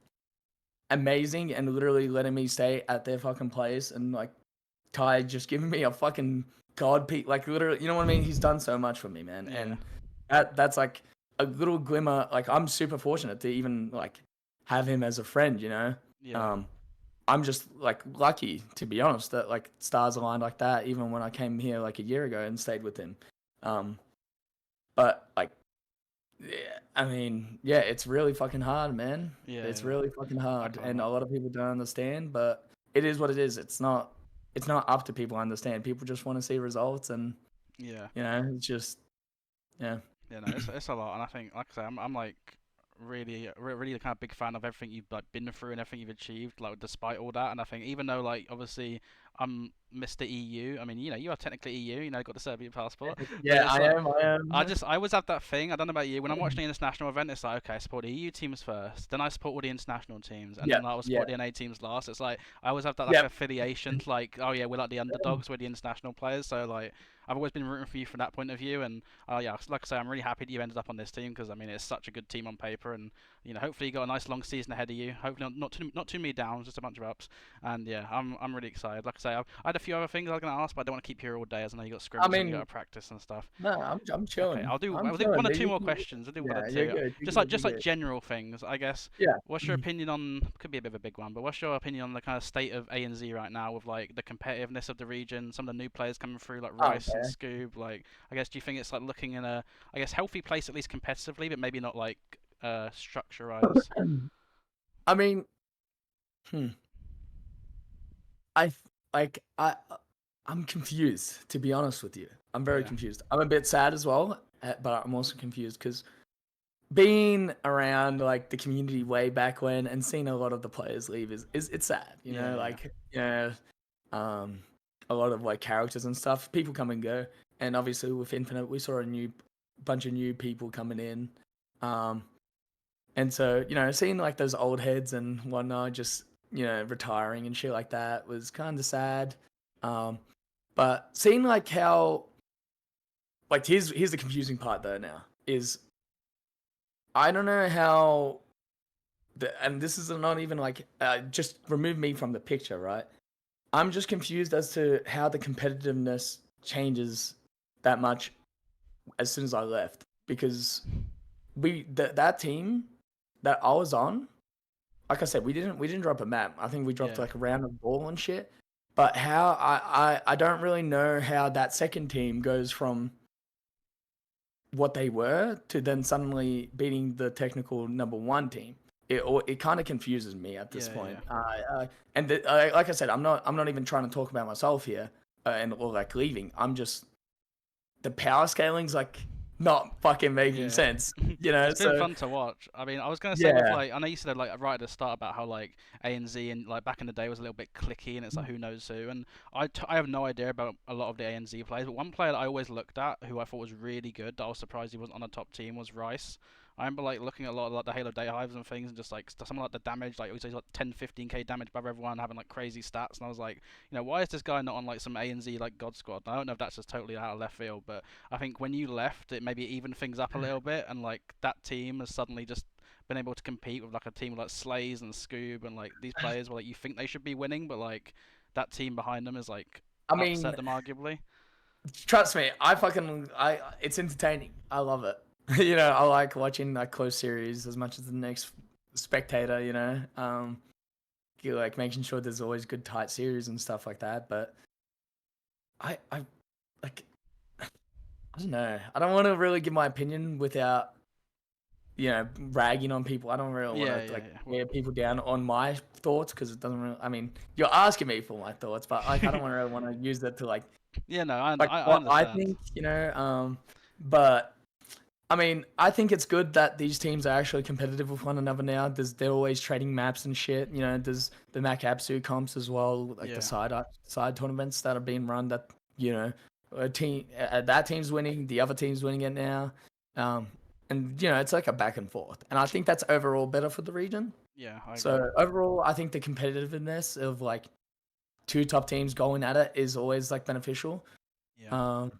amazing and literally letting me stay at their fucking place, and like Ty just giving me a fucking god peak, like literally, you know what I mean? He's done so much for me, man, yeah, and that's like a little glimmer. Like I'm super fortunate to even like have him as a friend, yeah, Um, I'm just like lucky to be honest that like stars aligned like that. Even when I came here like a year ago and stayed with him, um, but like, yeah, I mean, yeah, it's really fucking hard, man. yeah, It's yeah. really fucking I hard, can't and a imagine. lot of people don't understand. But it is what it is. It's not up to people to understand. People just want to see results, and Yeah. it's just yeah. Yeah, no, it's a lot, and I think, like I say, I'm like really kind of big fan of everything you've like been through and everything you've achieved, like despite all that. And I think even though like obviously I'm Mr. EU, I mean you are technically EU, got the Serbian passport, but Yeah, it's I like am. I am. I always have that thing. I don't know about you. When I'm watching an international event, it's like, okay, I support the EU teams first, then I support all the international teams, and Yeah, then I will yeah, support the NA teams last. It's like I always have that like yeah. affiliation to like, oh yeah, we're like the underdogs, we're the international players. So like I've always been rooting for you from that point of view, and yeah, like I say, I'm really happy that you ended up on this team because I mean it's such a good team on paper, and hopefully you got a nice long season ahead of you. Hopefully not too many downs, just a bunch of ups, and yeah, I'm really excited. Like I say, I had a few other things I was gonna ask, but I don't want to keep you here all day, as I know you got I scrimmages and you got mean, to practice and stuff. no, I'm Okay, chilling. I'm I'll do chilling, one or but two you more can. questions. I'll do one or Yeah, you're two. good. You're Just good. just You're like good. general things, I guess. Yeah. What's your opinion on? Could be a bit of a big one, but what's your opinion on the kind of state of ANZ right now with like the competitiveness of the region, some of the new players coming through like Oh, Rice and okay. Scoob? Like, I guess do you think it's like looking in a, I guess, healthy place at least competitively, but maybe not like structure-wise? I mean, hmm. I like I'm confused, to be honest with you. I'm very Yeah, confused. I'm a bit sad as well, but I'm also confused because being around like the community way back when and seeing a lot of the players leave is it's sad. yeah, yeah, Like um, a lot of like characters and stuff. People come and go, and obviously with Infinite, we saw a new bunch of new people coming in, um, and so seeing like those old heads and whatnot just retiring and shit like that was kind of sad. Um, but seeing like how like here's the confusing part though now is I don't know how and this is not even like just remove me from the picture, right? I'm just confused as to how the competitiveness changes that much as soon as I left because that team that I was on, like I said, we didn't drop a map. I think we dropped yeah, like a round of ball and shit. But how I don't really know how that second team goes from what they were to then suddenly beating the technical number one team. It kind of confuses me at this yeah, point. yeah. And like I said, I'm not even trying to talk about myself here or like leaving. I'm just the power scaling's like not fucking making Yeah. sense. It's been So fun to watch. I mean, I was gonna say with yeah. like, I know you said like right at the start about how like ANZ and like back in the day was a little bit clicky and it's like who knows who. And I have no idea about a lot of the ANZ players, but one player that I always looked at who I thought was really good that I was surprised he wasn't on the top team was Rice. I remember like looking at a lot of like the Halo Day Hives and things and just like some of like the damage, like he's like 10, 15k damage above everyone, having like crazy stats, and I was like, why is this guy not on like some ANZ like God Squad? And I don't know if that's just totally out of left field, but I think when you left, it maybe evened things up a little bit, and like that team has suddenly just been able to compete with like a team like Slays and Scoob and like these players where like you think they should be winning, but like that team behind them is like I mean, upset them arguably. trust me, it's entertaining. I love it. I like watching like close series as much as the next spectator. You like making sure there's always good tight series and stuff like that. But I like I don't know. I don't want to really give my opinion without ragging on people. I don't really want Yeah, to yeah, like yeah. wear people down on my thoughts because it doesn't really. I mean, you're asking me for my thoughts, but like I don't really want to use that to Yeah, no, like I what I understand. think. But I mean, I think it's good that these teams are actually competitive with one another now. They're always trading maps and shit. There's the Mac Absu comps as well, like the Yeah, side tournaments that are being run. That that team's winning, the other team's winning it now, um, and it's like a back and forth. And I think that's overall better for the region. yeah, I agree. So overall, I think the competitiveness of like two top teams going at it is always like beneficial. Yeah. Um,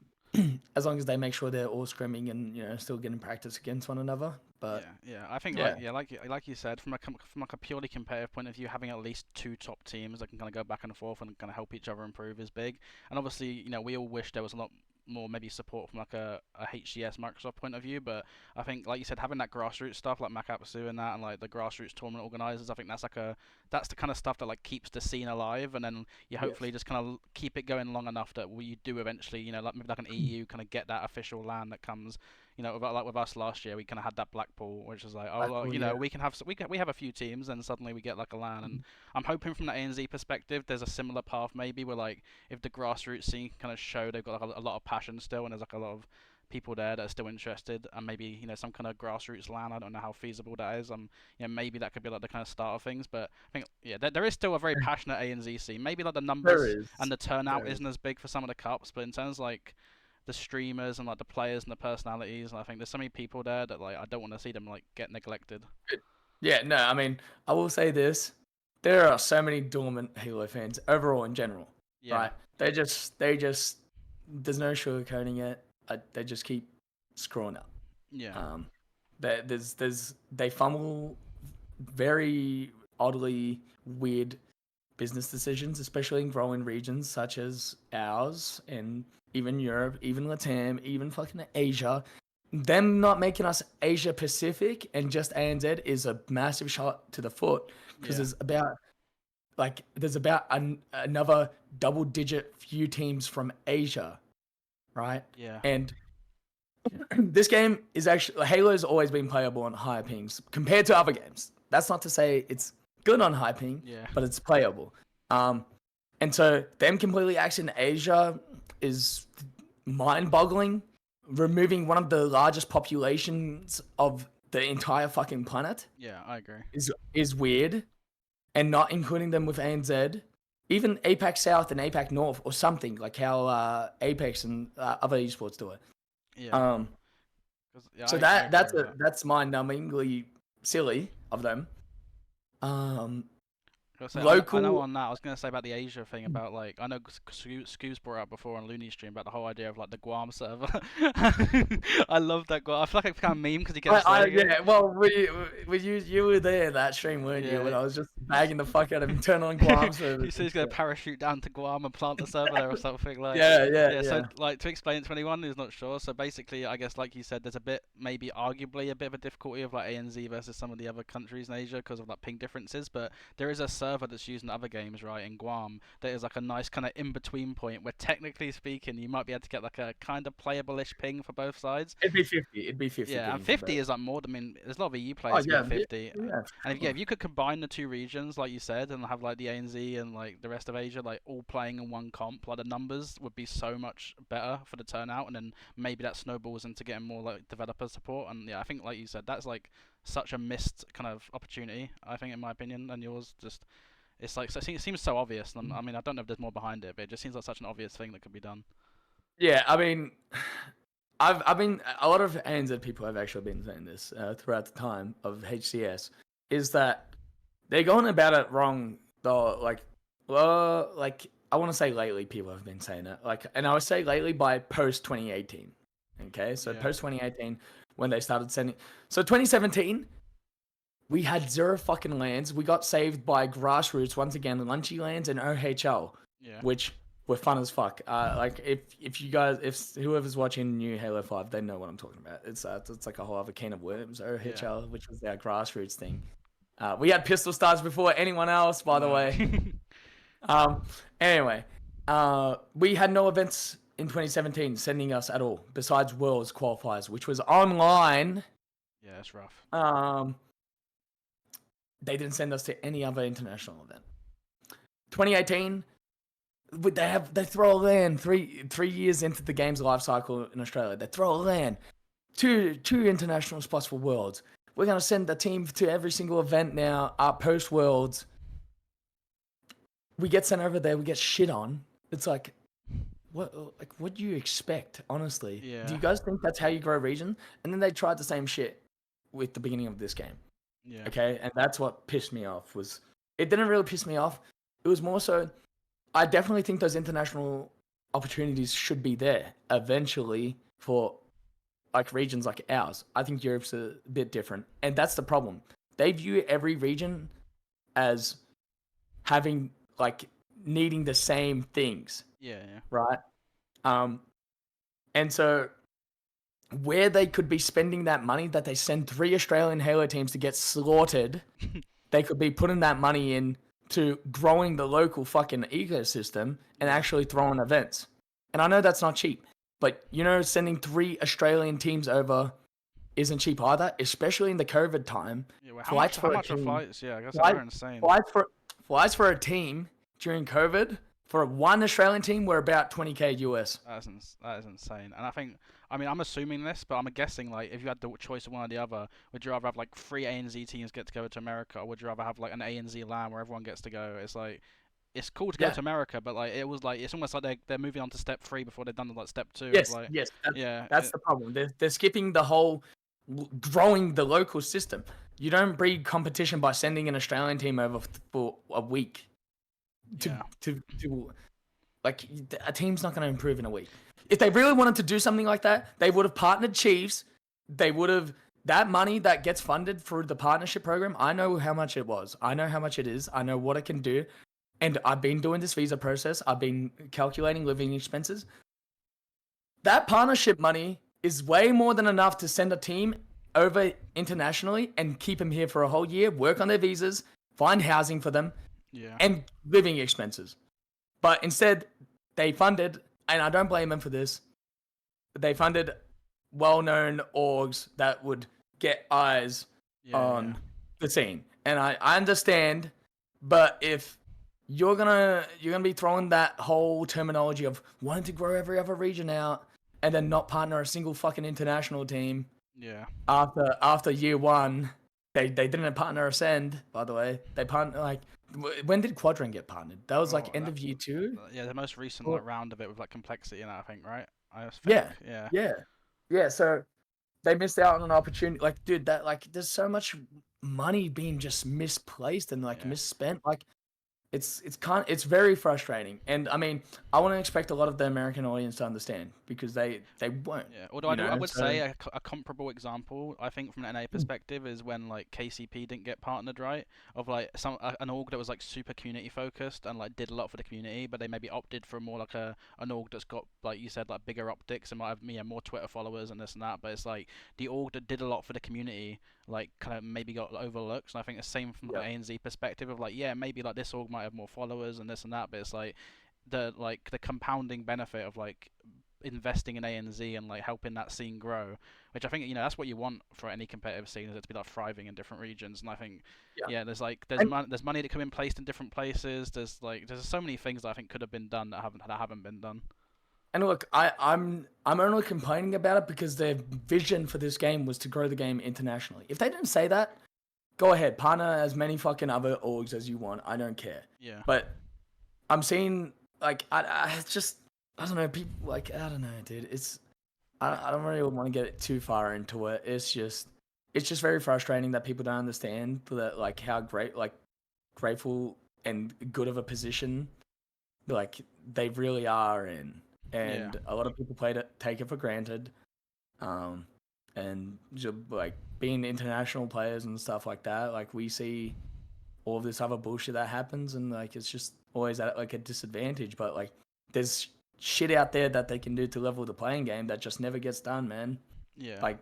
as long as they make sure they're all scrimming and still getting practice against one another. But Yeah. I think yeah, like you said, from like a purely competitive point of view, having at least two top teams that can kind of go back and forth and kind of help each other improve is big. And obviously, we all wish there was a lot more maybe support from like a HCS Microsoft point of view, but I think like you said, having that grassroots stuff like Macapsu and that, and like the grassroots tournament organizers, I think that's the kind of stuff that like keeps the scene alive, and then you yes, hopefully just kind of keep it going long enough that we do eventually, like maybe like an EU kind of get that official LAN that comes. Like with us last year, we kind of had that Blackpool, which is like, oh, I well, cool, yeah. we can have we have a few teams, and suddenly we get like a LAN, and I'm hoping from that ANZ perspective, there's a similar path maybe where like if the grassroots scene kind of show they've got like a lot of passion still, and there's like a lot of people there that are still interested, and maybe some kind of grassroots LAN. I don't know how feasible that is. Maybe that could be like the kind of start of things. But I think there is still a very passionate ANZ scene. Maybe like the There numbers is. and the turnout There is. isn't as big for some of the cups, but in terms of, like the streamers and like the players and the personalities, and I think there's so many people there that like I don't want to see them like get neglected. Yeah, no, I mean, I will say this. There are so many dormant Halo fans overall in general, Yeah, right? They just, there's no sugarcoating it. They just keep screwing up. yeah, They fumble very oddly weird business decisions, especially in growing regions such as ours and even Europe, even Latam, even fucking Asia. Them not making us Asia Pacific and just ANZ is a massive shot to the foot because yeah, there's about another double-digit few teams from Asia, right? yeah, And this game is actually Halo's always been playable on higher pings compared to other games. That's not to say it's good on high ping, yeah, but it's playable. And so them completely axing Asia is mind-boggling. Removing one of the largest populations of the entire fucking planet yeah. I agree. is weird, and not including them with ANZ, even APAC South and APAC North or something like how Apex and other esports do it. Yeah. So I agree with that. that's mind-numbingly silly of them. I know Local. on that. I was gonna say about the Asia thing about like I know Scoob's brought up before on Looney Stream about the whole idea of like the Guam server. I love that Guam. I feel like it's kind of meme because he kept saying it. Yeah, well, you were there that stream, weren't you? When I was just bagging the fuck out of him, turn on Guam servers. He said he's gonna parachute down to Guam and plant the server there or something like. Yeah. So like to explain to anyone who's not sure, so basically I guess like you said, there's a bit maybe arguably a bit of a difficulty of like ANZ versus some of the other countries in Asia because of like ping differences, but there is a server that's used in other games, right, in Guam, that is like a nice kind of in-between point where technically speaking you might be able to get like a kind of playable-ish ping for both sides. It'd be 50. It'd be 50. Yeah, and 50 is like more. I mean, there's a lot of EU players who get 50. Yeah. And if you could combine the two regions, like you said, and have like the ANZ and like the rest of Asia, like all playing in one comp, like the numbers would be so much better for the turnout, and then maybe that snowballs into getting more like developer support. And yeah, I think like you said, that's like such a missed kind of opportunity. I think, in my opinion, and yours. Just it's like it seems so obvious. And I mean, I don't know if there's more behind it, but it just seems like such an obvious thing that could be done. Yeah, I mean, I've been a lot of ANZ people have actually been saying this throughout the time of HCS is that they're going about it wrong though. Like I want to say lately people have been saying it. And I would say lately by post 2018. Okay, so post 2018 when they started sending. So 2017. We had 0 fucking lands. We got saved by grassroots once again, Lunchy lands and OHL, which were fun as fuck. Like if you guys, if whoever's watching new Halo 5, they know what I'm talking about. It's like a whole other can of worms. OHL, which was our grassroots thing. We had pistol stars before anyone else, by the way. Anyway, we had no events in 2017 sending us at all besides Worlds qualifiers, which was online. Yeah, that's rough. They didn't send us to any other international event. 2018, they throw a LAN 3 years into the game's life cycle in Australia. They throw a LAN, two international spots for Worlds. We're gonna send the team to every single event now. Post Worlds, we get sent over there. We get shit on. It's like, what do you expect? Honestly, do you guys think that's how you grow a region? And then they tried the same shit with the beginning of this game. Yeah. Okay, and that's what pissed me off. It didn't really piss me off. It was more so, I definitely think those international opportunities should be there eventually for like regions like ours. I think Europe's a bit different, and that's the problem. They view every region as having like needing the same things. Yeah. Right. And so, where they could be spending that money that they send 3 Australian Halo teams to get slaughtered, they could be putting that money in to growing the local fucking ecosystem and actually throwing events. And I know that's not cheap, but sending 3 Australian teams over isn't cheap either, especially in the COVID time. Yeah, well, how much are flights? Yeah, I guess they're insane. Flights for a team during COVID For one Australian team, we're about 20k US. That is insane. And I mean, I'm assuming this, but I'm guessing like if you had the choice of one or the other, would you rather have like 3 ANZ teams get to go to America, or would you rather have like an ANZ LAN where everyone gets to go? It's like it's cool to go Yeah. to America, but like it was like it's almost like they're moving on to step 3 before they've done like step 2. Yes. Like Yes. yeah, That's the problem. They're skipping the whole growing the local system. You don't breed competition by sending an Australian team over for a week. yeah, To like a team's not going to improve in a week. If they really wanted to do something like that, they would have partnered Chiefs. They would have that money that gets funded through the partnership program. I know how much it was. I know how much it is. I know what it can do. And I've been doing this visa process. I've been calculating living expenses. That partnership money is way more than enough to send a team over internationally and keep them here for a whole year, work on their visas, find housing for them, yeah, and living expenses. But instead, they funded, and I don't blame them for this, they funded well-known orgs that would get eyes on the scene. And I understand, but if you're gonna be throwing that whole terminology of wanting to grow every other region out and then not partner a single fucking international team. yeah. After year one, they didn't partner Ascend, by the way. They partnered like when did Quadrant get partnered? That was like end of year 2. Yeah, the most recent like round of it with like complexity and that, I think, right? Yeah. yeah. Yeah. So they missed out on an opportunity. Like, dude, that like there's so much money being just misplaced and like misspent. Like, it's very frustrating. And I mean, I want to expect a lot of the American audience to understand because they won't. Yeah, although I would say a comparable example, I think from an NA perspective, is when like KCP didn't get partnered, right? Of like an org that was like super community focused and like did a lot for the community, but they maybe opted for more like an org that's got, like you said, like bigger optics and might have more Twitter followers and this and that. But it's like the org that did a lot for the community, like kind of maybe got overlooked. And I think the same from the ANZ perspective of like, yeah, maybe like this org might have more followers and this and that, but it's like the compounding benefit of like investing in ANZ and like helping that scene grow, which I think that's what you want for any competitive scene, is it to be like thriving in different regions. And I think there's money that can be placed in different places. There's so many things that I think could have been done that haven't been done. And look, I'm only complaining about it because their vision for this game was to grow the game internationally. If they didn't say that, go ahead, partner as many fucking other orgs as you want. I don't care. Yeah. But I'm seeing like I don't know, people like I don't know, dude. I don't really want to get too far into it. It's just very frustrating that people don't understand that like how grateful and good of a position like they really are in. And a lot of people take it for granted, and just like being international players and stuff like that. Like we see all of this other bullshit that happens, and like it's just always at like a disadvantage. But like there's shit out there that they can do to level the playing game that just never gets done, man. Yeah. Like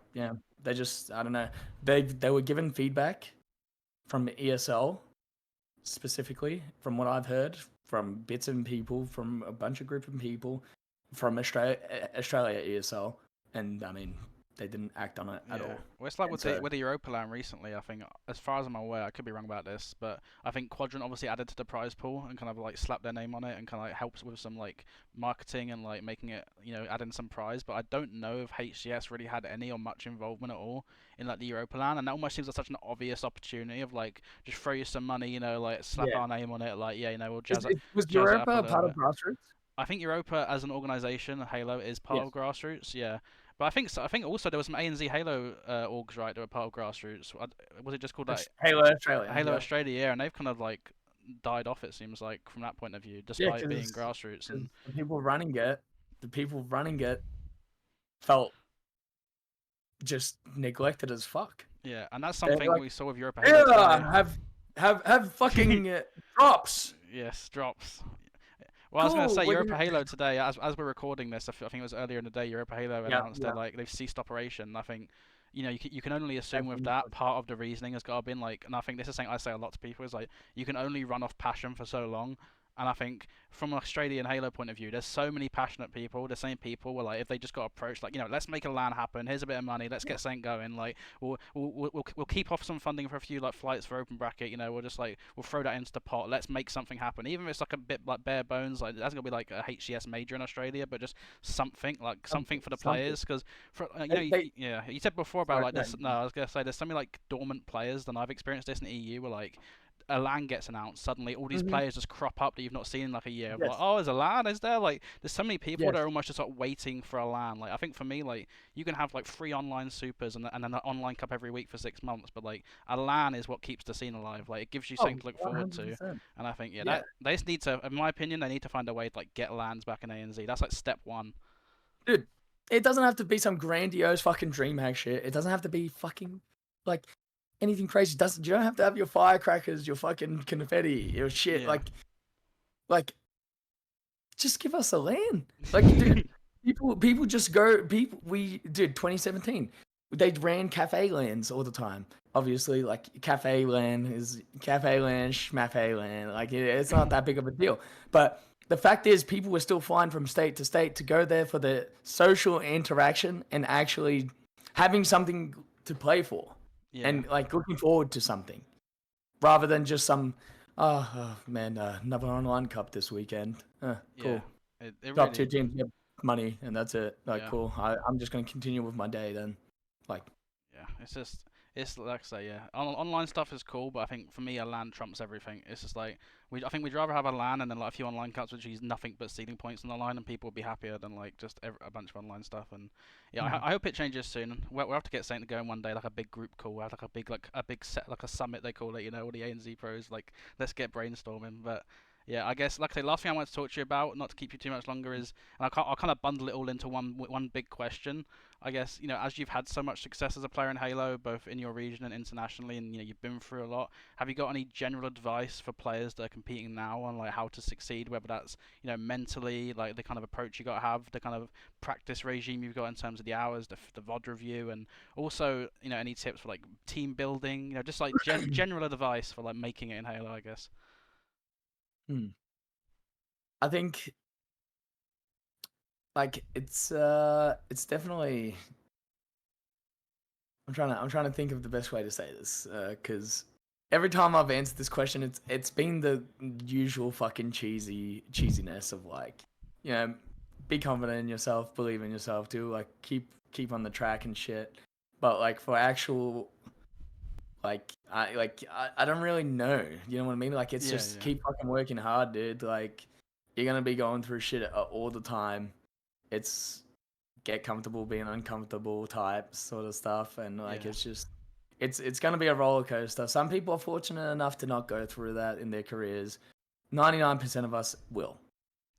they just I don't know. They were given feedback from ESL specifically, from what I've heard, from bits and people, from a bunch of group of people. From Australia ESL, and I mean they didn't act on it at all. Well, it's like with the Europa LAN recently. I think, as far as I'm aware, I could be wrong about this, but I think Quadrant obviously added to the prize pool and kind of like slapped their name on it and kind of like helps with some like marketing and like making it adding some prize. But I don't know if HCS really had any or much involvement at all in like the Europa LAN, and that almost seems like such an obvious opportunity of like just throw you some money, like slap our name on it, like we'll jazz it. Was Europa part of Grassroots? I think Europa as an organisation, Halo, is part of Grassroots, yeah. But I think also there was some ANZ Halo orgs, right, that were part of Grassroots. Was it just called like Halo Australia? Halo Australia, yeah, and they've kind of like died off, it seems like, from that point of view, despite being Grassroots. And the people running it felt just neglected as fuck. Yeah, and that's something we saw with Europa Halo. Have fucking drops. Yes, drops. Well, I was going to say Europa Halo today, as we're recording this, I think it was earlier in the day, Europa Halo announced that like they've ceased operation. I think, you can only assume with that part of the reasoning has got to been like, and I think this is something I say a lot to people, is like you can only run off passion for so long, And I think from an Australian Halo point of view, there's so many passionate people. The same people were like, if they just got approached, like, let's make a LAN happen. Here's a bit of money. Let's get something going. Like, we'll keep off some funding for a few like flights for open bracket. We'll just like we'll throw that into the pot. Let's make something happen. Even if it's like a bit like bare bones, like that's gonna be like a HCS major in Australia, but just something for the players. Because you said before about like this. No, I was gonna say there's something like dormant players. Than I've experienced this in EU. Where like a LAN gets announced, suddenly all these players just crop up that you've not seen in like a year. Yes. Like, oh, there's a LAN, is there? Like, there's so many people Yes. that are almost just like waiting for a LAN. Like, I think for me, like, you can have like 3 online supers and then an online cup every week for 6 months, but like a LAN is what keeps the scene alive. Like, it gives you something to look forward to. 100%. And I think that they just need to, in my opinion, they need to find a way to like get LANs back in ANZ. That's like step 1. Dude, it doesn't have to be some grandiose fucking DreamHack shit. It doesn't have to be fucking like anything crazy. You don't have to have your firecrackers, your fucking confetti, your shit. Yeah. Like, just give us a LAN. Like, dude, people just go. We did 2017. They ran cafe LANs all the time. Obviously, like cafe LAN is cafe LAN, schmafe LAN. Like, it's not that big of a deal. But the fact is, people were still flying from state to state to go there for the social interaction and actually having something to play for. Yeah. And like looking forward to something, rather than just some, another online cup this weekend. Cool. Yeah. It Top really, 2 teams get money, and that's it. Like, Yeah. cool. I'm just gonna continue with my day then. Like, yeah, it's like I say, yeah. Online stuff is cool, but I think for me, a LAN trumps everything. It's just like I think we'd rather have a LAN and then like a few online cups, which use nothing but ceiling points on the line, and people would be happier than like just a bunch of online stuff. And yeah, I hope it changes soon. We'll have to get something to go in one day, like a big group call, have like a big set, like a summit they call it. All the ANZ pros, like let's get brainstorming. But yeah, I guess like I say, last thing I want to talk to you about, not to keep you too much longer, is, and I'll kind of bundle it all into one big question. I guess, as you've had so much success as a player in Halo, both in your region and internationally, and you've been through a lot, have you got any general advice for players that are competing now on like how to succeed, whether that's mentally, like the kind of approach you got to have, the kind of practice regime you've got in terms of the hours, the VOD review, and also any tips for like team building, just like general advice for like making it in Halo, I guess. I think like it's definitely. I'm trying to think of the best way to say this, because every time I've answered this question, it's been the usual fucking cheesiness of like, be confident in yourself, believe in yourself too, like keep on the track and shit. But like for actual, like I don't really know, you know what I mean? Like it's just keep fucking working hard, dude. Like you're gonna be going through shit all the time. It's get comfortable being uncomfortable type sort of stuff, and like it's just it's gonna be a roller coaster. Some people are fortunate enough to not go through that in their careers. 99% of us will,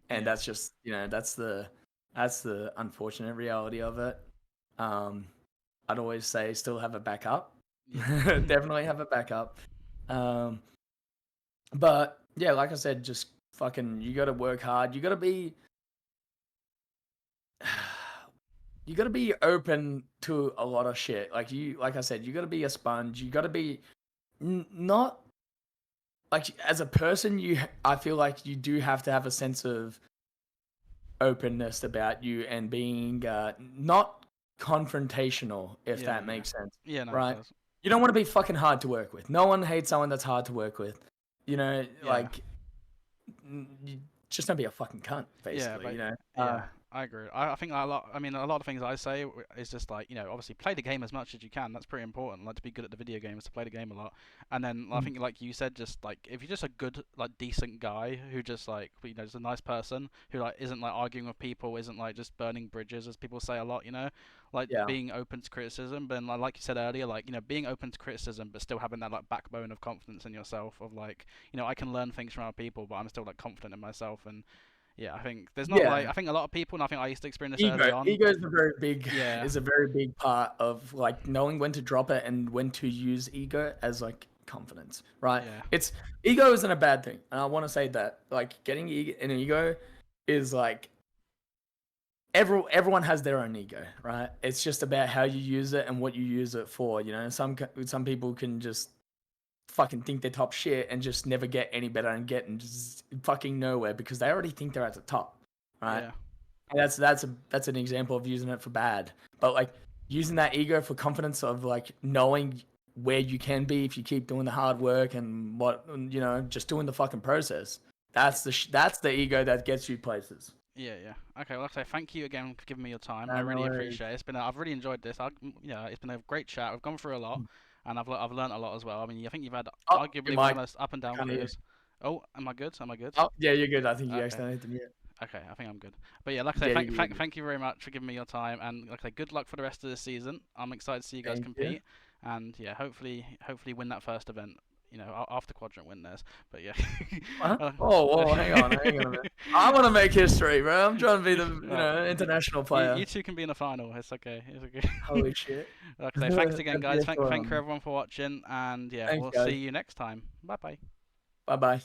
and that's just that's the unfortunate reality of it. I'd always say still have a backup. Definitely have a backup. But yeah, like I said, just fucking you gotta work hard. You gotta be open to a lot of shit. Like I said, you gotta be a sponge. You gotta be not like as a person. I feel like you do have to have a sense of openness about you and being not confrontational, if that makes sense. Yeah, no, right? it does. You don't want to be fucking hard to work with. No one hates someone that's hard to work with. Like you just don't be a fucking cunt, basically. I agree. I think a lot of things I say is just like, obviously play the game as much as you can. That's pretty important. Like to be good at the video games, to play the game a lot. And then I think like you said, just like if you're just a good, like decent guy who just like, just a nice person who like isn't like arguing with people, isn't like just burning bridges, as people say a lot, like being open to criticism. But then, like you said earlier, like, being open to criticism, but still having that like backbone of confidence in yourself of like, I can learn things from other people, but I'm still like confident in myself. And yeah, I think there's not like, I think a lot of people, and I think I used to experience this early on. Ego is a very big part of like knowing when to drop it and when to use ego as like confidence, right? Yeah. Ego isn't a bad thing, and I want to say that like getting an ego is like everyone has their own ego, right? It's just about how you use it and what you use it for. Some people can just fucking think they're top shit and just never get any better and get and just fucking nowhere because they already think they're at the top, right? Yeah. And that's an example of using it for bad. But like using that ego for confidence of like knowing where you can be if you keep doing the hard work and just doing the fucking process. That's the ego that gets you places. Yeah. Okay, well, I say thank you again for giving me your time. No, I no really worries. appreciate it. I've really enjoyed this. It's been a great chat. We've gone through a lot, and I've learned a lot as well. I mean, I think you've had arguably one of the most up and down videos. Oh, am I good? Am I good? Oh, yeah, you're good. I think you Okay. accidentally hit the mute. Okay, I think I'm good. But yeah, like I say, Yeah, thank you very much for giving me your time, and like I say, good luck for the rest of the season. I'm excited to see you guys Thank you. compete, and yeah, hopefully win that first event. After quadrant win theirs. But yeah. Whoa, hang on a minute. I want to make history, bro. I'm trying to be the international player. You two can be in the final. It's okay. It's okay. Holy shit. Like I say, thanks again, guys. Thank you everyone for watching, and yeah, we'll see you next time. Bye bye. Bye bye.